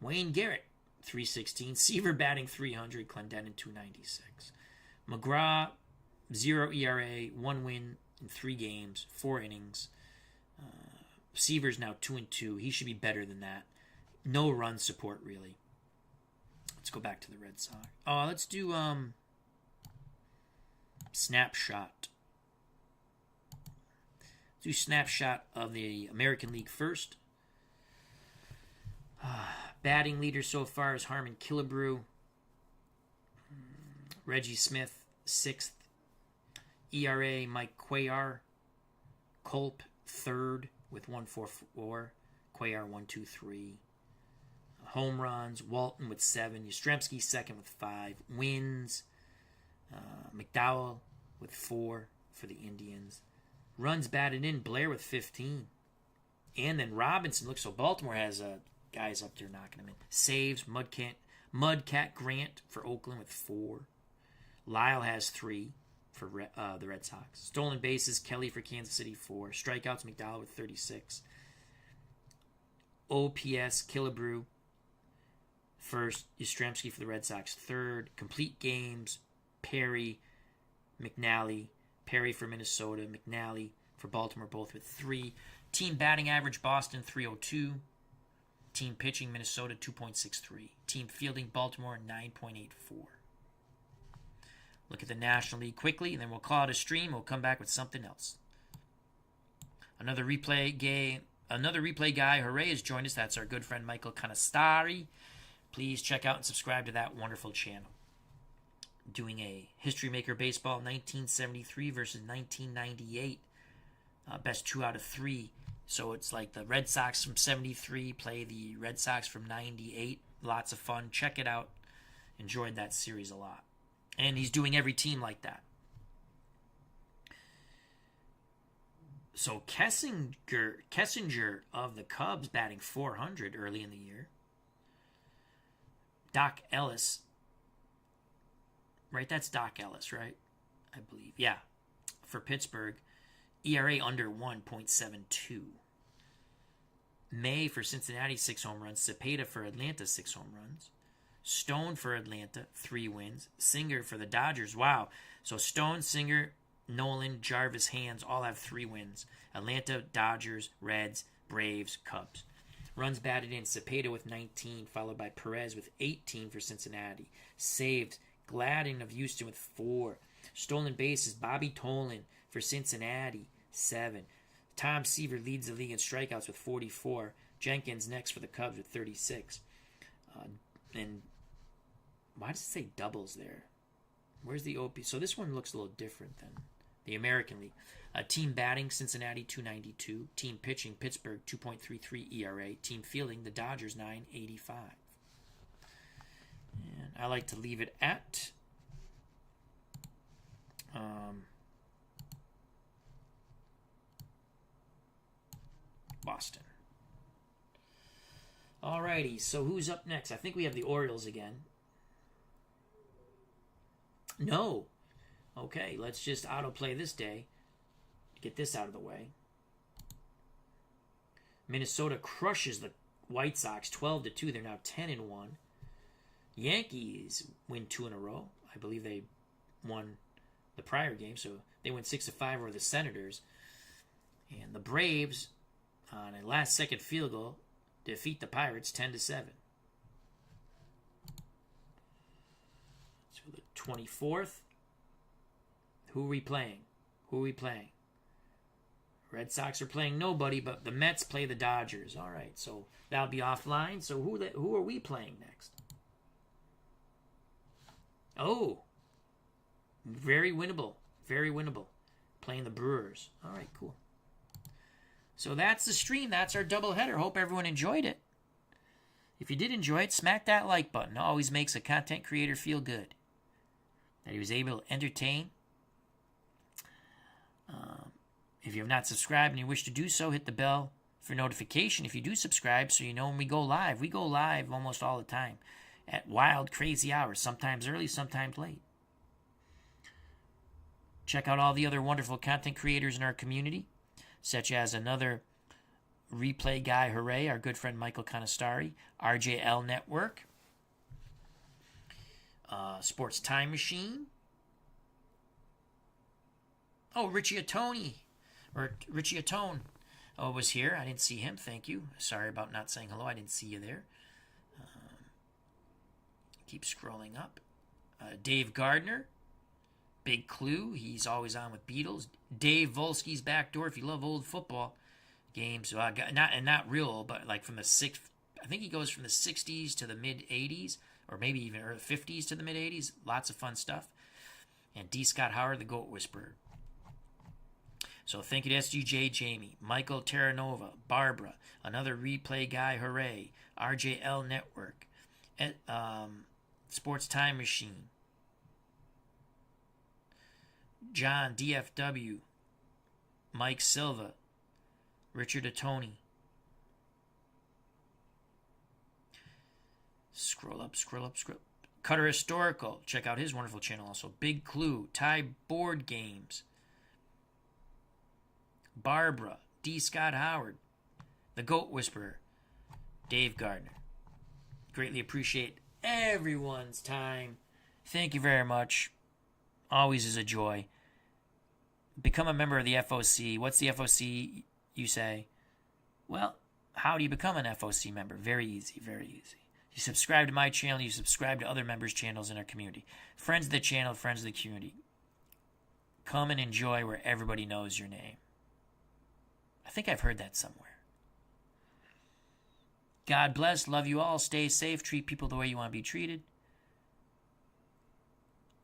Wayne Garrett, 316. Seaver batting 300. Clendenin 296. McGraw, 0 ERA, 1 win in 3 games, 4 innings. Seaver's now 2-2. He should be better than that. No run support, really. Let's go back to the Red Sox. Let's do snapshot. Let's do snapshot of the American League first. Batting leader so far is Harmon Killebrew. Reggie Smith, 6th. ERA, Mike Cuellar. Culp, 3rd with 1.44. Cuellar, 1.23. Home runs, Walton with 7. Yastrzemski, 2nd with 5. Wins, McDowell with 4 for the Indians. Runs batted in, Blair with 15. And then Robinson looks so Baltimore has guys up there knocking him in. Saves, Mudcat Grant for Oakland with 4. Lyle has 3 for the Red Sox. Stolen bases, Kelly for Kansas City, 4. Strikeouts, McDowell with 36. OPS, Killebrew, 1st. Yastrzemski for the Red Sox, 3rd. Complete games, Perry, McNally. Perry for Minnesota, McNally for Baltimore, both with 3. Team batting average, Boston, 302. Team pitching, Minnesota, 2.63. Team fielding, Baltimore, 9.84. Look at the National League quickly, and then we'll call it a stream. We'll come back with something else. Another replay guy, hooray, has joined us. That's our good friend Michael Canastari. Please check out and subscribe to that wonderful channel. Doing a History Maker Baseball 1973 versus 1998. Best 2 out of 3. So it's like the Red Sox from 73 play the Red Sox from 98. Lots of fun. Check it out. Enjoyed that series a lot. And he's doing every team like that. So Kessinger of the Cubs batting 400 early in the year. Doc Ellis. Right, that's Doc Ellis, right? I believe. Yeah. For Pittsburgh. ERA under 1.72. May for Cincinnati, 6 home runs. Cepeda for Atlanta, 6 home runs. Stone for Atlanta, 3 wins. Singer for the Dodgers. Wow. So Stone, Singer, Nolan, Jarvis, Hands all have 3 wins. Atlanta, Dodgers, Reds, Braves, Cubs. Runs batted in, Cepeda with 19, followed by Perez with 18 for Cincinnati. Saved, Gladden of Houston with 4. Stolen bases, Bobby Tolan for Cincinnati, 7. Tom Seaver leads the league in strikeouts with 44. Jenkins next for the Cubs with 36. And why does it say doubles there? Where's the OP? So this one looks a little different than the American League. Team batting, Cincinnati 292. Team pitching, Pittsburgh 2.33 ERA. Team fielding, the Dodgers 985. And I like to leave it at Boston. Alrighty, so who's up next? I think we have the Orioles again. No. Okay, let's just autoplay this day. Get this out of the way. Minnesota crushes the White Sox 12-2. They're now 10-1. Yankees win 2 in a row. I believe they won the prior game, so they went 6-5 over the Senators. And the Braves, on a last-second field goal, defeat the Pirates 10-7. So the 24th. Who are we playing? Red Sox are playing nobody, but the Mets play the Dodgers. All right, so that'll be offline. So who are we playing next? Oh, very winnable. Playing the Brewers. All right, cool. So that's the stream. That's our doubleheader. Hope everyone enjoyed it. If you did enjoy it, smack that like button. It always makes a content creator feel good. That he was able to entertain. If you have not subscribed and you wish to do so, hit the bell for notification if you do subscribe so you know when we go live. We go live almost all the time at wild, crazy hours, sometimes early, sometimes late. Check out all the other wonderful content creators in our community, such as another replay guy, hooray, our good friend Michael Conestari, RJL Network, Sports Time Machine. Oh, Richie Atone was here. I didn't see him. Thank you. Sorry about not saying hello. I didn't see you there. Keep scrolling up. Dave Gardner. Big Clue. He's always on with Beatles. Dave Volsky's Backdoor. If you love old football games. Not real old, but like from the I think he goes from the 60s to the mid-80s. Or maybe even early 50s to the mid-80s. Lots of fun stuff. And D. Scott Howard, the Goat Whisperer. So thank you to SGJ Jamie, Michael Terranova, Barbara, another replay guy, hooray, RJL Network, Sports Time Machine, John DFW, Mike Silva, Richard Atone. Scroll up. Cutter Historical, check out his wonderful channel also. Big Clue, Thai Board Games, Barbara, D. Scott Howard, the Goat Whisperer, Dave Gardner. Greatly appreciate everyone's time. Thank you very much. Always is a joy. Become a member of the FOC. What's the FOC, you say? Well, how do you become an FOC member? Very easy. You subscribe to my channel. You subscribe to other members' channels in our community. Friends of the channel, friends of the community. Come and enjoy where everybody knows your name. I think I've heard that somewhere. God bless. Love you all. Stay safe. Treat people the way you want to be treated.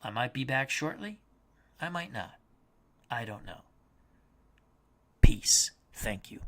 I might be back shortly. I might not. I don't know. Peace. Thank you.